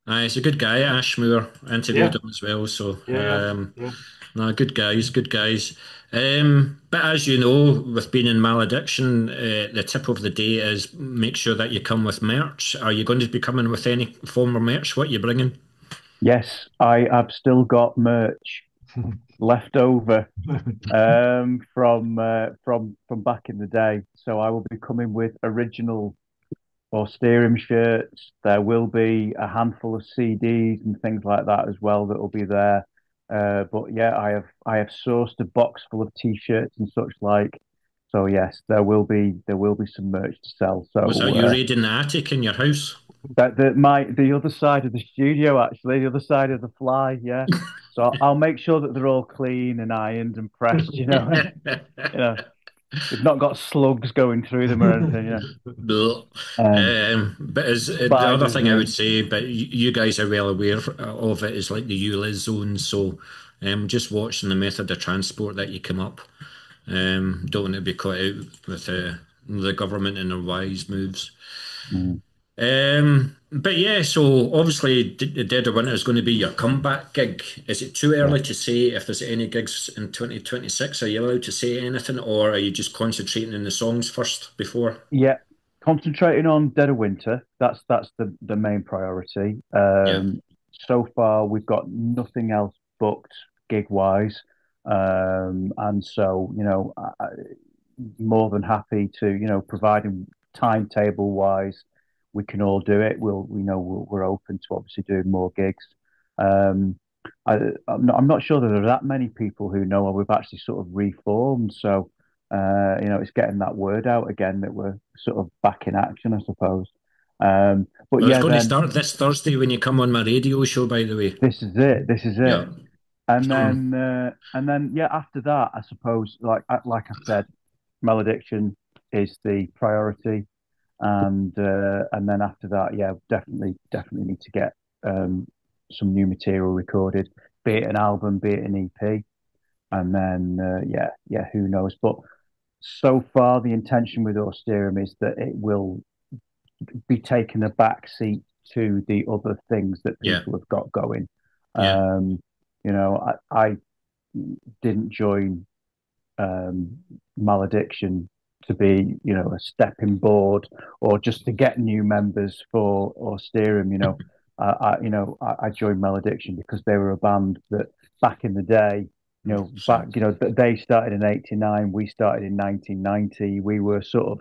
He's a good guy, Ashmore. Interviewed Yeah, him as well. So, yeah. no, good guys, good guys. But as you know, with being in Malediction, the tip of the day is make sure that you come with merch. Are you going to be coming with any form of merch? What are you bringing? Yes, I have still got merch left over from back in the day. So I will be coming with original Austerym shirts. There will be a handful of CDs and things like that as well that will be there. But yeah, I have sourced a box full of t-shirts and such like. So yes, there will be some merch to sell. Was that So you raiding the attic in your house? the other side of the studio, actually, the other side of the fly, yeah. So I'll make sure that they're all clean and ironed and pressed. You know, they've not got slugs going through them or anything. Ugh. Um, But as the other spiders thing and I would everything. say, but you guys are well aware of it, is like the ULIZ zone. So just watching the method of transport that you come up. Don't want to be caught out with the government and their wise moves. Mm, But yeah, so obviously Dead of Winter is going to be your comeback gig. Is it too yeah. early to say if there's any gigs in 2026? Are you allowed to say anything, or are you just concentrating in the songs first before? Yeah, concentrating on Dead of Winter. That's the main priority. Yeah. So far we've got nothing else booked gig wise, and so more than happy to providing timetable wise, we can all do it. We're open to obviously doing more gigs. Um, I'm not sure that there are that many people who know we've actually sort of reformed. So, it's getting that word out again that we're sort of back in action, I suppose. But Well, it's yeah, going to then start this Thursday when you come on my radio show, by the way. this is it. This is Yeah. it. And Come. then yeah, after that, I suppose, like I said, Malediction is the priority, and then after that, yeah, definitely need to get um, some new material recorded, be it an album, be it an EP, and then yeah, who knows? But so far, the intention with Austerym is that it will be taking a back seat to the other things that Yeah. people have got going. Yeah. Um, I didn't join um, Malediction to be, a stepping board or just to get new members for Austerym. I joined Malediction because they were a band that back in the day, 100%. they started in '89, we started in 1990. We were sort of,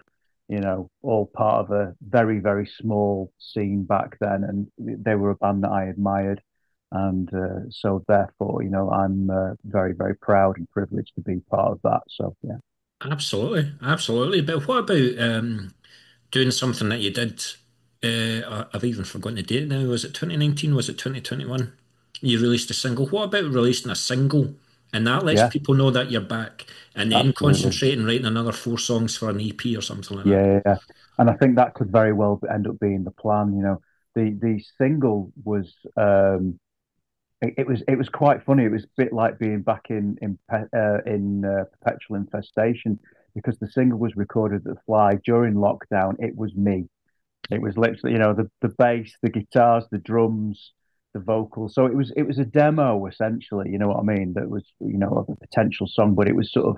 all part of a very, very small scene back then, and they were a band that I admired. And so, therefore, I'm very, very proud and privileged to be part of that. So, yeah. Absolutely. Absolutely. But what about doing something that you did? I've even forgotten the date now. Was it 2019? Was it 2021? You released a single. What about releasing a single? And that lets Yeah, people know that you're back and then absolutely. concentrate and writing another 4 songs for an EP or something like that. Yeah, yeah, yeah. And I think that could very well end up being the plan. The single was it was quite funny. It was a bit like being back in Perpetual Infestation because the single was recorded at the Fly during lockdown. It was me. It was literally, the bass, the guitars, the drums, the vocals. So it was a demo essentially. You know what I mean? That was of a potential song, but it was sort of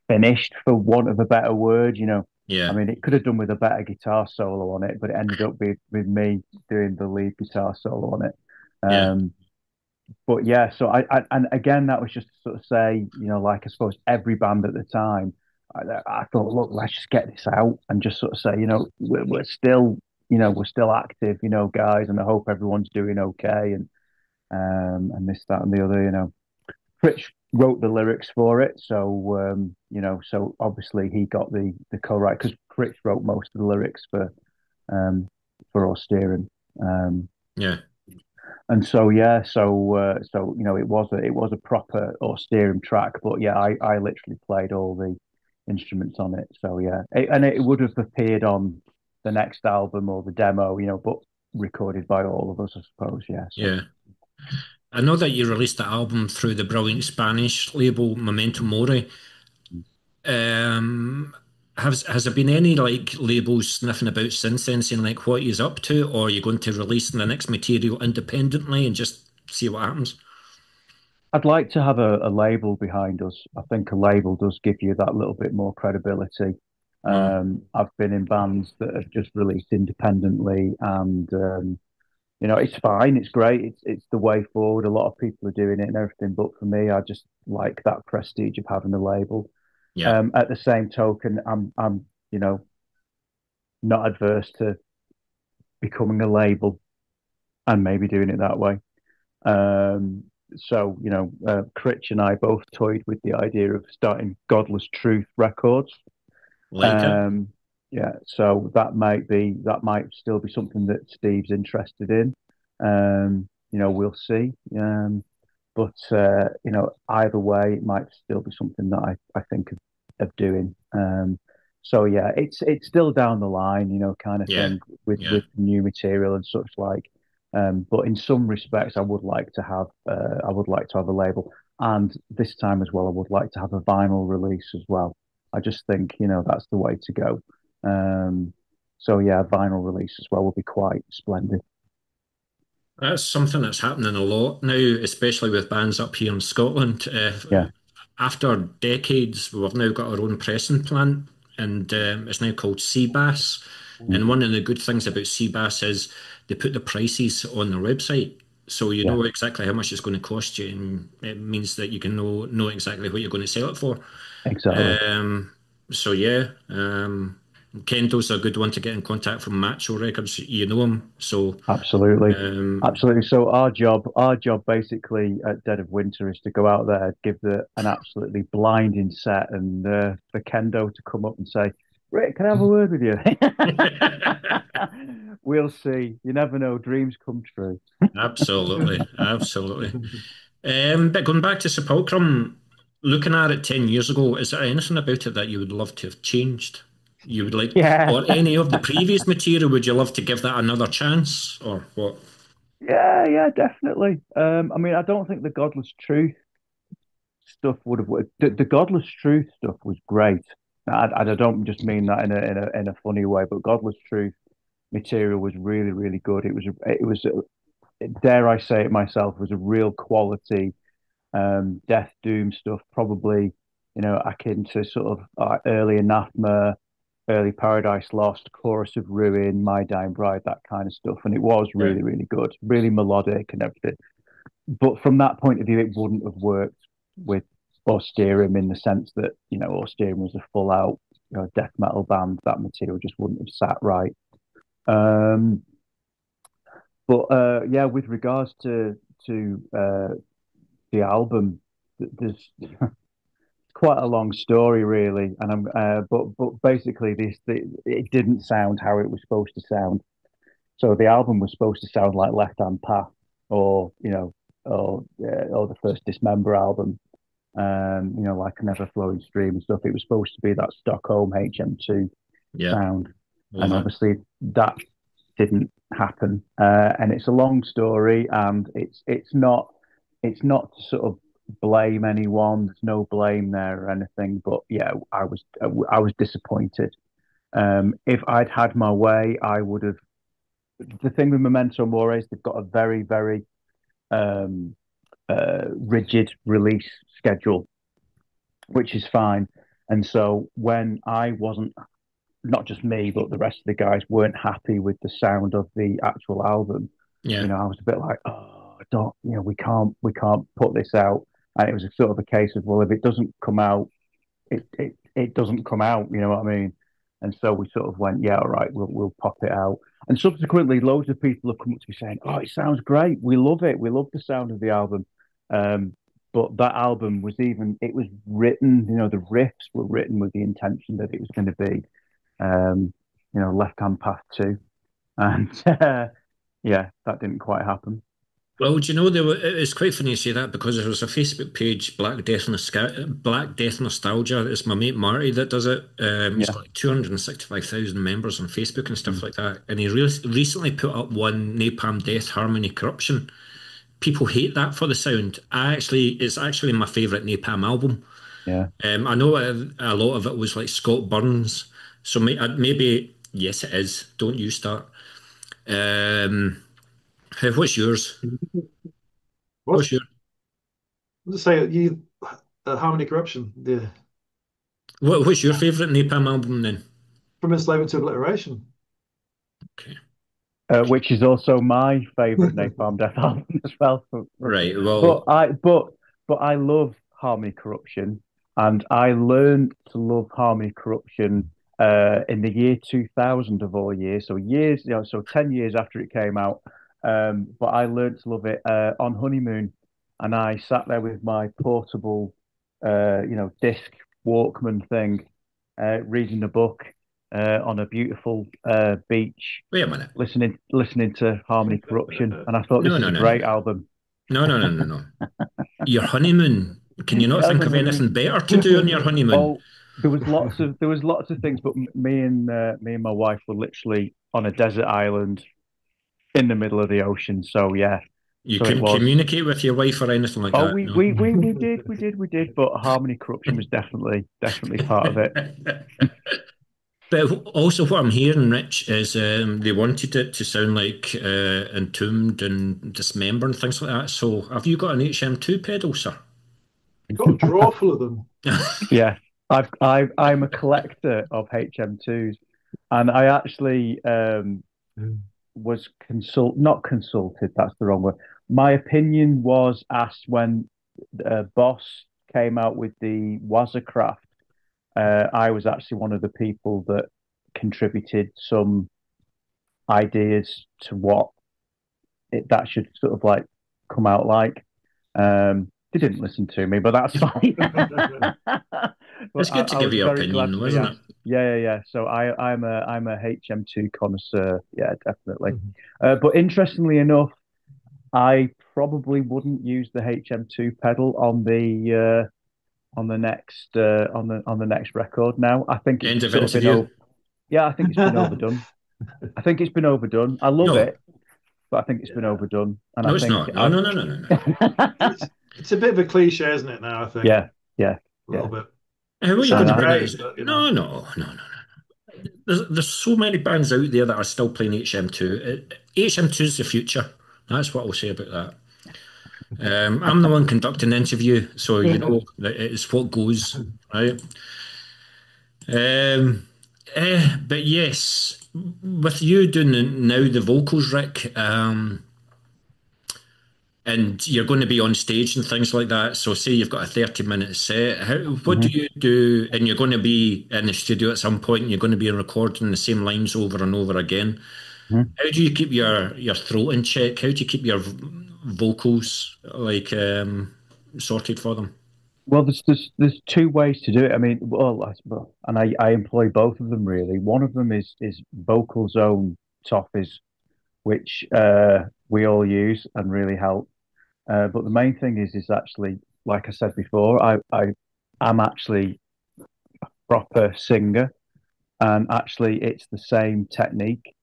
finished for want of a better word. I Yeah. mean, it could have done with a better guitar solo on it, but it ended up with me doing the lead guitar solo on it. Yeah. Um, but yeah, so and again, that was just to sort of say, like I suppose every band at the time, I thought, look, let's just get this out and just sort of say, we're still, we're still active, guys, and I hope everyone's doing okay, and this, that, and the other, Rich wrote the lyrics for it, so so obviously he got the co-write because Rich wrote most of the lyrics for Austeryn. Um, Yeah. and so yeah, so it was a proper Austerym track, but yeah, I literally played all the instruments on it. So yeah, and it would have appeared on the next album or the demo, but recorded by all of us, I suppose. Yeah. So Yeah. I know that you released the album through the brilliant Spanish label Memento Mori. Um, has there been any like labels sniffing about since then, saying like what he's up to, or are you going to release the next material independently and just see what happens? I'd like to have a label behind us. I think a label does give you that little bit more credibility. Mm, I've been in bands that have just released independently, and it's fine. It's great. It's the way forward. A lot of people are doing it and everything, but for me, I just like that prestige of having a label. yeah, At the same token, I'm not adverse to becoming a label and maybe doing it that way. Um, so, Critch and I both toyed with the idea of starting Godless Truth Records. like it. Um, yeah, so that might still be something that Steve's interested in. We'll see. But either way, it might still be something that I think of doing. So yeah, it's still down the line, kind of Yeah, thing with yeah, new material and such like. But in some respects, I would like to have a label, and this time as well, I would like to have a vinyl release as well. I just think that's the way to go. Um, so yeah, vinyl release as well would be quite splendid. that's something that's happening a lot now, especially with bands up here in Scotland. Yeah. After decades, we've now got our own pressing plant, and it's now called Seabass. Mm. And one of the good things about Seabass is they put the prices on their website, so you Yeah, know exactly how much it's going to cost you, and it means that you can know exactly what you're going to sell it for. exactly. So yeah, Kendall's a good one to get in contact from Macho Records. You know him, so Absolutely. um, Absolutely. So our job basically at Dead of Winter is to go out there, give an absolutely blinding set, and for Kendo to come up and say, "Rick, can I have a word with you?" We'll see. You never know. Dreams come true. absolutely, absolutely. But going back to Sepulchrum, looking at it 10 years ago, is there anything about it that you would love to have changed? You would like, Yeah. or any of the previous material, would you love to give that another chance, or what? Yeah, yeah, definitely. I mean, I don't think the Godless Truth stuff would have worked. The Godless Truth stuff was great. I don't just mean that in a funny way, but Godless Truth material was really, really good. Dare I say it myself, was a real quality Death Doom stuff, probably, akin to sort of early Anathema, early Paradise Lost, Chorus of Ruin, My Dying Bride, that kind of stuff. And it was Yeah. really, really good, really melodic and everything. But from that point of view, it wouldn't have worked with Austerym in the sense that, Austerym was a full out, death metal band. That material just wouldn't have sat right. Um, but yeah, with regards to the album, there's quite a long story, really. And but basically, it didn't sound how it was supposed to sound. So the album was supposed to sound like Left Hand Path, or or the first Dismember album. Like a Never Flowing Stream and stuff. It was supposed to be that Stockholm HM2 Yeah, sound, love and it. obviously that didn't happen. And it's a long story, and it's not to sort of blame anyone. There's no blame there or anything. But yeah, I was disappointed. If I'd had my way, I would have. The thing with Memento Mori is they've got a very, very um, rigid release schedule, which is fine. And so when I wasn't, not just me, but the rest of the guys weren't happy with the sound of the actual album, Yeah. I was a bit like, oh, don't, we can't put this out. And it was a sort of a case of, well, if it doesn't come out, it doesn't come out. You know what I mean? And so we sort of went, yeah, all right, we'll pop it out. And subsequently, loads of people have come up to me saying, "Oh, it sounds great. We love it. We love the sound of the album." Um, but that album it was written. The riffs were written with the intention that it was going to be, Left Hand Path 2, and yeah, that didn't quite happen. Well, do you know it's quite funny you say that because there was a Facebook page, Black Death Nostalgia. It's my mate Marty that does it. He's Yeah. got like 265,000 members on Facebook and stuff Mm. like that. And he recently put up one Napalm Death Harmony Corruption. People hate that for the sound. It's actually my favourite Napalm album. Yeah. I know a lot of it was like Scott Burns, so maybe yes, it is. Don't you start. Um, what's yours? What? What's your Let's say you Harmony Corruption, the what's your favourite Napalm album then? From Enslavement to Obliteration. Okay. Which is also my favorite Napalm Death album as well. Right. But Well, I love Harmony Corruption, and I learned to love Harmony Corruption in the year 2000 of all years. So years, so 10 years after it came out. But I learned to love it on honeymoon, and I sat there with my portable, disc Walkman thing, reading a book on a beautiful beach, wait a minute. listening to Harmony Corruption, and I thought No, this is no, a no, no, great no, album. no, no, no, no, no. Your honeymoon. Can you not I was think on of anything honeymoon. better to do on your honeymoon? Oh, there was lots of things, but me and my wife were literally on a desert island in the middle of the ocean. So yeah, You so it couldn't was. communicate with your wife or anything like Oh, that, we no? we we we did but Harmony Corruption was definitely part of it. But also, what I'm hearing, Rich, is they wanted it to sound like Entombed and Dismember and things like that. So, have you got an HM2 pedal, sir? Got a drawer full of them. Yeah, I'm a collector of HM2s, and I actually was not consulted. That's the wrong word. My opinion was asked when Boss came out with the Wazacraft. I was actually one of the people that contributed some ideas to what that should sort of like come out like. They didn't listen to me, but that's fine. It's But good to I give was your very glad opinion, to though, be isn't it? asked. Yeah. So I'm a HM2 connoisseur. Yeah, definitely. Mhm. But interestingly enough, I probably wouldn't use the HM2 pedal on the next on the next record now. I think it's End of sort of been interview. over. Yeah, I think it's been overdone. I think it's been overdone. I love No, it, but I think it's been Yeah. overdone. And I no, it's think not. No, I've no, no, no, no, no. It's a bit of a cliche, isn't it, now, I think? yeah, yeah, A little yeah. bit. How are Which you And going sounds to I, bring great, it? but No, no, no, no, no. There's so many bands out there that are still playing HM2. HM2 is the future. That's what I'll say about that. I'm the one conducting the interview, so you know that it's what goes, right? Um, but yes, with you doing now the vocals, Rick, and you're going to be on stage and things like that. So, say you've got a 30-minute set. What do Mhm, you do? And you're going to be in the studio at some point, and you're going to be recording the same lines over and over again. mhm. How do you keep your throat in check? How do you keep your vocals like sorted for them? Well, there's two ways to do it. I mean, and I employ both of them really. One of them is vocal zone toffees, which we all use and really help. But the main thing is actually, like I said before, I am actually proper singer, and actually it's the same technique.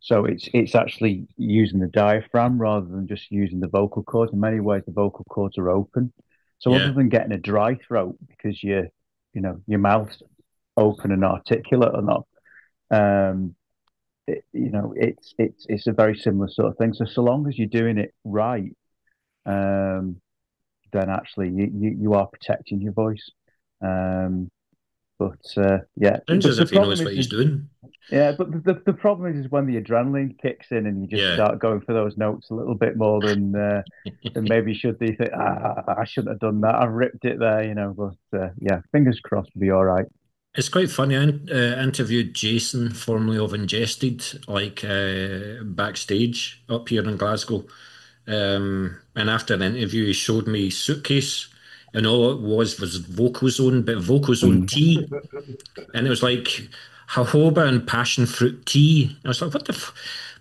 So it's actually using the diaphragm rather than just using the vocal cords. In many ways, the vocal cords are open. So other Yeah. than getting a dry throat because your mouth's open and articulate or not, it's a very similar sort of thing. So long as you're doing it right, um, then actually you are protecting your voice. Um, but yeah, Sounds as the if he problem knows what is he's doing. yeah, but the problem is when the adrenaline kicks in and you just Yeah. start going for those notes a little bit more than maybe you should. Do you think, I shouldn't have done that. I've ripped it there. But yeah, fingers crossed, will be all right. It's quite funny. I interviewed Jason, formerly of Ingested, like backstage up here in Glasgow. And after the interview, he showed me his suitcase, and all it was Vocal Zone, but Vocal Zone Mm. tea. And it was like jojoba and passion fruit tea. I was like, what the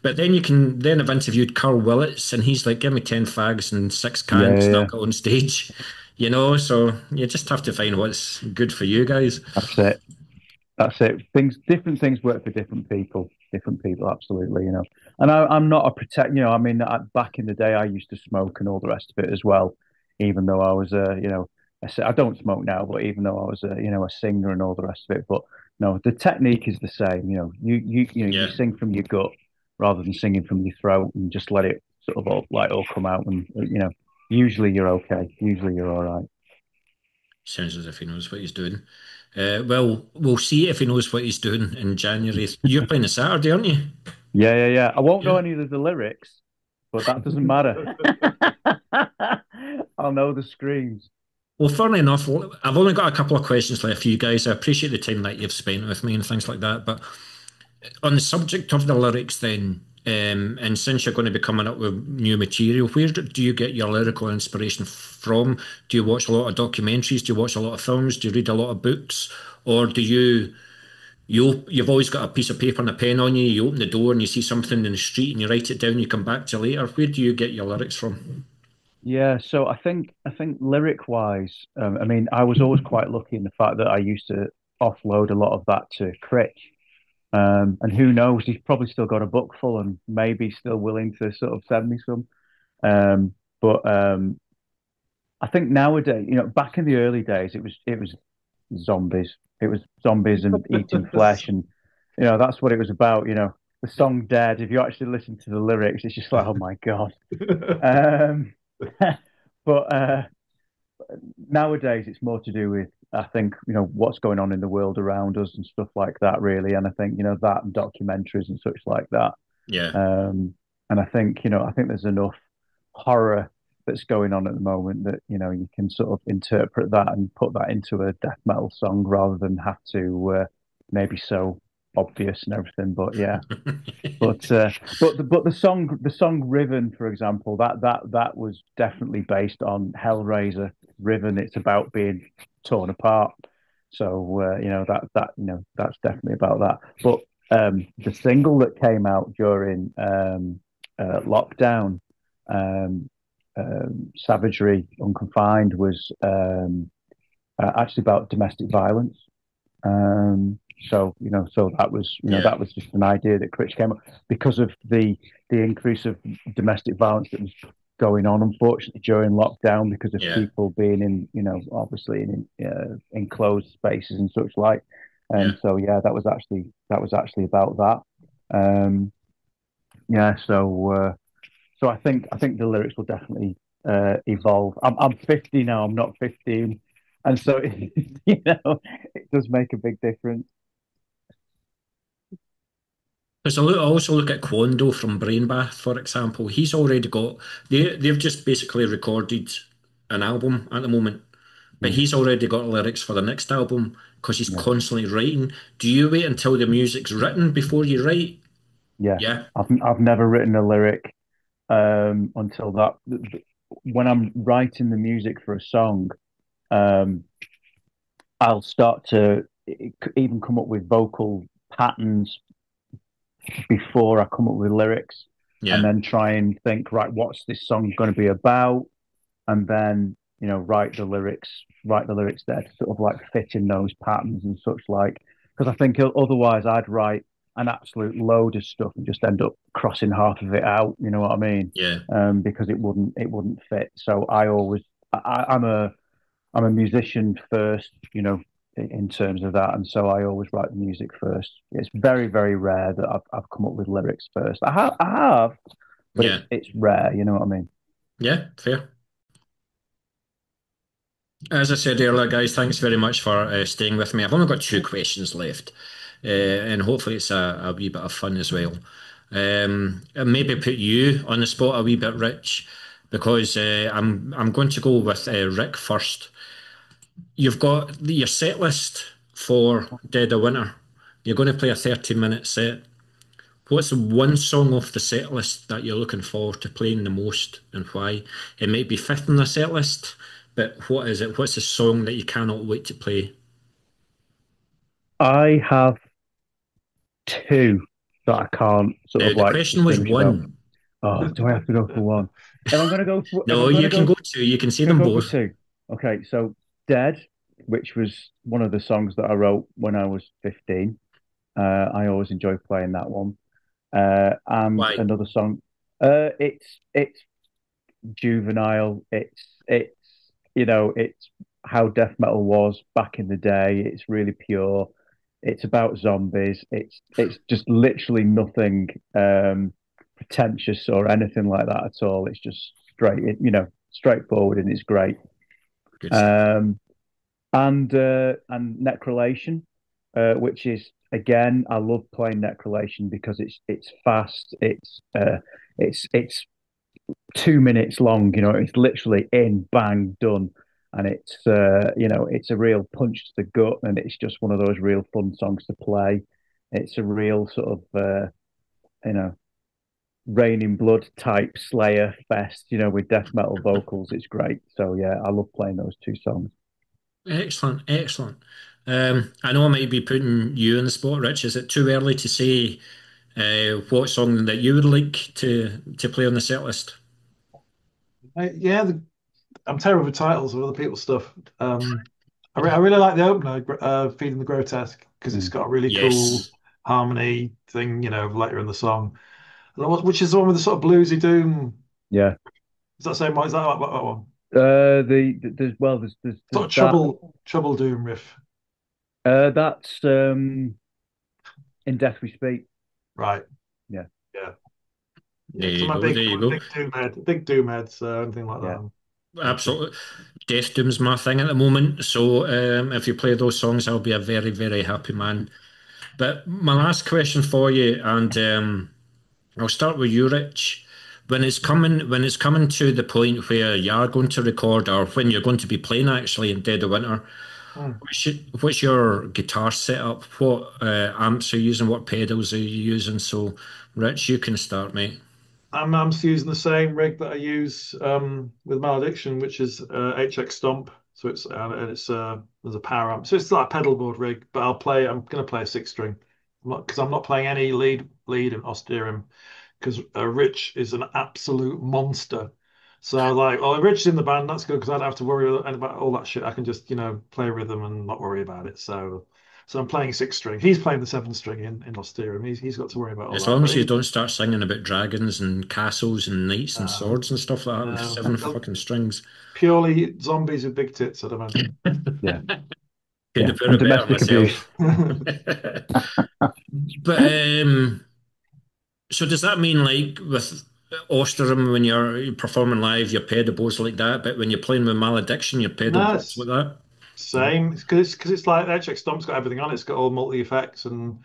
But then I've interviewed Carl Willits, and he's like, give me 10 fags and six Yeah, cans, yeah, and I'll yeah. go on stage. So you just have to find what's good for you guys. That's it. That's it. Different things work for different people. Different people, absolutely. And I'm not a protect. I mean, back in the day, I used to smoke and all the rest of it as well. Even though I was, I don't smoke now, but even though I was, a singer and all the rest of it. But no, the technique is the same. You Yeah. sing from your gut rather than singing from your throat and just let it sort of all come out. And usually you're okay. Usually you're all right. Sounds as if he knows what he's doing. Well, we'll see if he knows what he's doing in January. You're playing a Saturday, aren't you? Yeah. I won't Yeah. know any of the lyrics, but that doesn't matter. I'll know the screams. Well, funnily enough, I've only got a couple of questions left for you guys. I appreciate the time that you've spent with me and things like that. But on the subject of the lyrics, then, and since you're going to be coming up with new material, where do you get your lyrical inspiration from? Do you watch a lot of documentaries? Do you watch a lot of films? Do you read a lot of books? Or you've always got a piece of paper and a pen on you, you open the door and you see something in the street and you write it down, you come back to later. Where do you get your lyrics from? Yeah, so I think lyric wise, I mean, I was always quite lucky in the fact that I used to offload a lot of that to Critch. And who knows, he's probably still got a book full and maybe still willing to sort of send me some. But I think nowadays, back in the early days, it was zombies. It was zombies and eating flesh, and that's what it was about. The song "Dead." If you actually listen to the lyrics, it's just like, oh my God. Um, but nowadays, it's more to do with, I think, what's going on in the world around us and stuff like that, really. And I think, that and documentaries and such like that. Yeah, Um, and I think there's enough horror that's going on at the moment that, you can sort of interpret that and put that into a death metal song rather than have to maybe so obvious and everything. But yeah, but the song Riven, for example, that was definitely based on Hellraiser. Riven, it's about being torn apart. So that's definitely about that. But the single that came out during lockdown, um, Savagery Unconfined, was actually about domestic violence. So Yeah, that was just an idea that Critch came up because of the increase of domestic violence that was going on, unfortunately, during lockdown because of yeah, people being in, obviously in enclosed spaces and such like. yeah. And so, yeah, that was actually about that. Um, yeah, so I think the lyrics will definitely evolve. I'm 50 now. I'm not 15, and so it does make a big difference. Because I also look at Quando from Brainbath, for example. He's already got they've just basically recorded an album at the moment, but Mm, he's already got lyrics for the next album because he's yeah, constantly writing. Do you wait until the music's written before you write? yeah. Yeah, I've never written a lyric until that. When I'm writing the music for a song, um, I'll start to even come up with vocal patterns before I come up with lyrics, and yeah, then try and think, right, what's this song going to be about? And then write the lyrics there to sort of like fit in those patterns and such like. Because I think otherwise I'd write an absolute load of stuff and just end up crossing half of it out. You know what I mean? yeah. Because it wouldn't fit. So I always I'm a musician first. In terms of that, and so I always write the music first. It's very, very rare that I've come up with lyrics first. I have, but it's Yeah, it's rare. You know what I mean? yeah, fair. As I said earlier, guys, thanks very much for staying with me. I've only got two questions left, and hopefully it's a wee bit of fun as well. And maybe put you on the spot a wee bit, Rich, because I'm going to go with Rik first. You've got your set list for Dead of Winter. You're going to play a 30-minute set. What's the one song off the set list that you're looking forward to playing the most and why? It might be fifth on the set list, but what is it? What's the song that you cannot wait to play? I have two that I can't sort Now, of the like question was distinguish about. one. Oh, do I have to go for one? If No, I'm gonna you can go, go two. You can see gonna them go for both. two. Okay, so Dead, which was one of the songs that I wrote when I was 15. I always enjoy playing that one. And Why? another song. It's juvenile. It's how death metal was back in the day. It's really pure. It's about zombies. It's just literally nothing pretentious or anything like that at all. It's just straightforward, and it's great. Good stuff. Um, and Necrolation, which is again, I love playing Necrolation because it's fast. It's 2 minutes long. It's literally in, bang, done, and it's a real punch to the gut, and it's just one of those real fun songs to play. It's a real sort of you know rain in blood type Slayer fest, with death metal vocals. It's great. So yeah, I love playing those two songs. Excellent, excellent. I know I might be putting you on the spot, Rich. Is it too early to say what song that you would like to play on the set list? Yeah, I'm terrible with titles of other people's stuff. I really like the opener, "Feeding the Grotesque," because it's Mm. got a really cool Yes. harmony thing, later in the song. Which is the one with the sort of bluesy doom. Yeah. Is that the same one? Is that that one? There's Sort of that. trouble doom riff. That's In Death We Speak. Right. Yeah. Yeah. Yeah. There Because you go. There I'm you a go. big doom head, so anything like Yeah. that, I'm into. Absolutely. Death Doom's my thing at the moment. So if you play those songs, I'll be a very, very happy man. But my last question for you, and I'll start with you, Rich. When it's coming to the point where you are going to record, or when you're going to be playing actually in Dead of Winter, Mm. What's your guitar setup? What amps are you using? What pedals are you using? So, Rich, you can start, mate. I'm still using the same rig that I use with Malediction, which is HX Stomp. So there's a power amp. So it's like a pedal board rig, but I'm going to play a six string because I'm not playing any lead in Austerym because Rich is an absolute monster. So I was like, oh, if Rich is in the band, that's good because I don't have to worry about all that shit. I can just, play rhythm and not worry about it. So I'm playing six string. He's playing the seven string in Austerym. He's got to worry about all As that. long But as you don't start singing about dragons and castles and knights and no, swords and stuff like that with seven no, fucking strings, purely zombies with big tits, I'd imagine. Yeah, couldn't yeah, have put and it better domestic abuse. myself. But so does that mean like with Austerym when you're performing live, your pedals like that, but when you're playing with Malediction, your pedal No, boards it's like that? same. It's because it's like the HX Stomp's got everything on it. It's got all multi effects and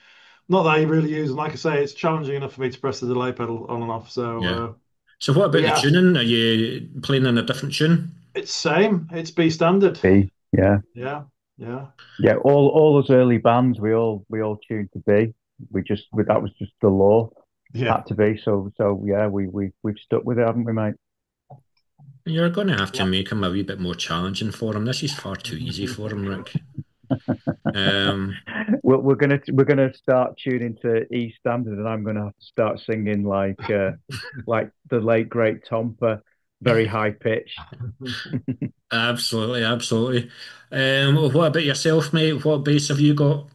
not that I really use. And like I say, it's challenging enough for me to press the delay pedal on and off. Yeah. So what But about the yeah, tuning? Are you playing in a different tune? it's same. It's B standard. B, yeah, Yeah, yeah, yeah. All those early bands, we all tuned to B. That was just the law, yeah, had to be. So yeah, we've stuck with it, haven't we, mate? You're going to have to yeah. make him a wee bit more challenging for him. This is far too easy for him, Rick. Um, We're gonna start tuning to E standard, and I'm gonna have to start singing like the late great Tompa, very high pitched. absolutely, absolutely. Well, what about yourself, mate? What bass have you got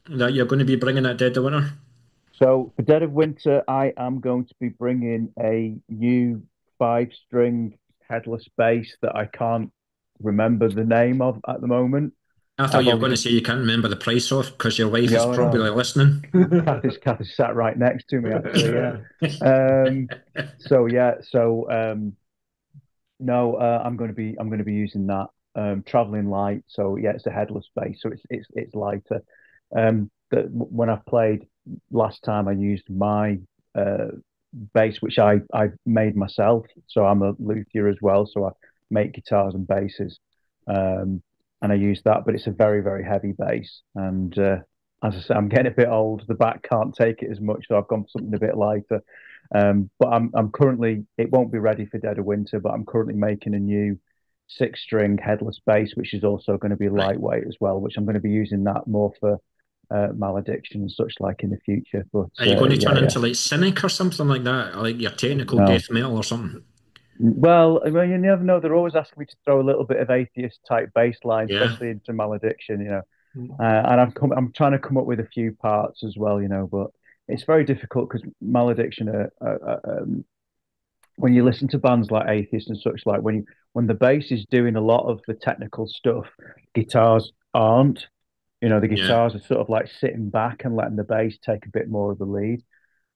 that you're going to be bringing at Dead of Winter? So for Dead of Winter, I am going to be bringing a new five-string headless bass that I can't remember the name of at the moment. I thought I've you were going to obviously, say you can't remember the price of because your wife is yeah, I probably know. listening. Kath is sat right next to me actually. Yeah. Um, so no, I'm going to be using that traveling light. So yeah, it's a headless bass, so it's lighter. When I played last time, I used my uh, bass, which I made myself. So I'm a luthier as well. So I make guitars and basses, and I use that. But it's a very very heavy bass, and as I say, I'm getting a bit old. The back can't take it as much, so I've gone for something a bit lighter. But I'm currently, it won't be ready for Dead of Winter, but I'm currently making a new six-string headless bass, which is also going to be Right. lightweight as well, which I'm going to be using that more for Malediction and such like in the future. But Are you going to yeah, turn yeah, into like Cynic or something like that? Like your technical no. death metal or something? Well, I mean, you never know. They're always asking me to throw a little bit of atheist type bass line, Yeah. especially into Malediction, you know. And I'm trying to come up with a few parts as well, you know, but it's very difficult because Malediction when you listen to bands like Atheist and such, like when the bass is doing a lot of the technical stuff, guitars aren't. You know, the Yeah. guitars are sort of like sitting back and letting the bass take a bit more of the lead.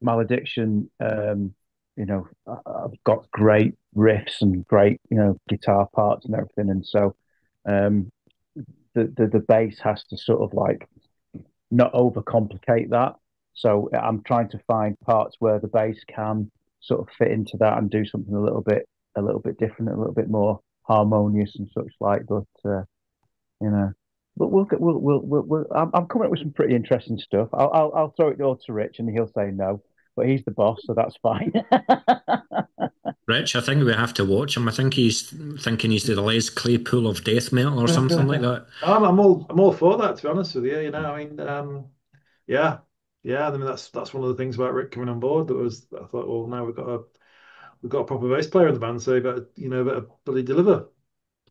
Malediction, I've got great riffs and great, guitar parts and everything, and so um, the bass has to sort of like not overcomplicate that. So I'm trying to find parts where the bass can sort of fit into that and do something a little bit different, a little bit more harmonious and such like. But you know, but I'm coming up with some pretty interesting stuff. I'll throw it all to Rich and he'll say no, but he's the boss, so that's fine. Rich, I think we have to watch him. I think he's thinking he's the Les Claypool of death metal or something like that. I'm all for that, to be honest with you. I mean, yeah, yeah. I mean, that's one of the things about Rick coming on board. I thought, well, now we've got a proper bass player in the band, so you better bloody deliver.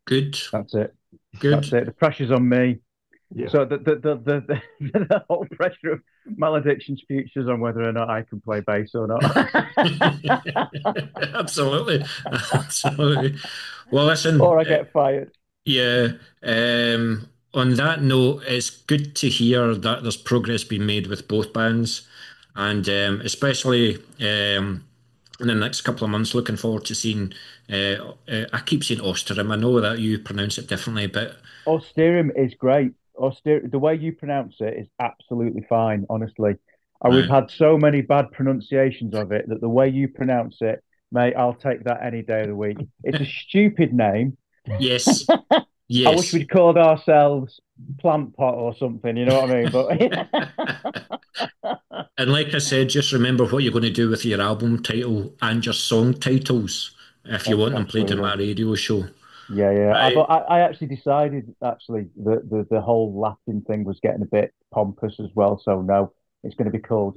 Good. That's it. That's Good. it. The pressure's on me. Yeah. So the whole pressure of Malediction's futures on whether or not I can play bass or not. Absolutely. Absolutely. Well, listen, Or I get fired. yeah, on that note, it's good to hear that there's progress being made with both bands, and especially in the next couple of months, looking forward to seeing. I keep saying Austerym. I know that you pronounce it differently, but Austerym is great. The way you pronounce it is absolutely fine, honestly. We've uh, had so many bad pronunciations of it that the way you pronounce it, mate, I'll take that any day of the week. It's a stupid name. yes, I wish Yes. we'd called ourselves Plant Pot or something. You know what I mean? But And like I said, just remember what you're going to do with your album title and your song titles if you want them played on absolutely. my radio show. Yeah, yeah. Right. I actually decided actually the whole Latin thing was getting a bit pompous as well. So no, it's going to be called,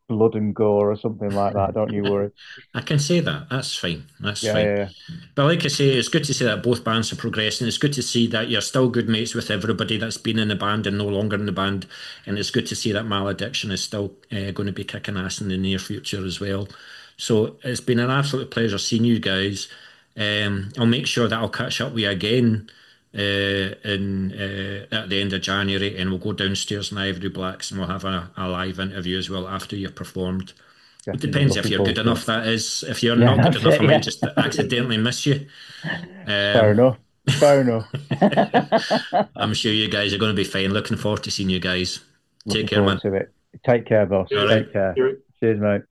Blood and Gore or something like that. Don't you worry. I can say that. That's fine. That's Yeah, fine. yeah, But like I say, it's good to see that both bands are progressing. It's good to see that you're still good mates with everybody that's been in the band and no longer in the band. And it's good to see that Malediction is still going to be kicking ass in the near future as well. So it's been an absolute pleasure seeing you guys. I'll make sure that I'll catch up with you again in at the end of January, and we'll go downstairs in Ivory Blacks and we'll have a live interview as well after you've performed. It definitely depends if looking you're good forward to it. enough, that is. If you're Yeah, not good that's enough, it. I might Yeah, just accidentally miss you. it's fair Um, enough. Fair enough. I'm sure you guys are going to be fine. Looking forward to seeing you guys. Take Looking care, forward man. to it. Take care, boss. All Cheers, right. Take care. mate. Cheers, mate.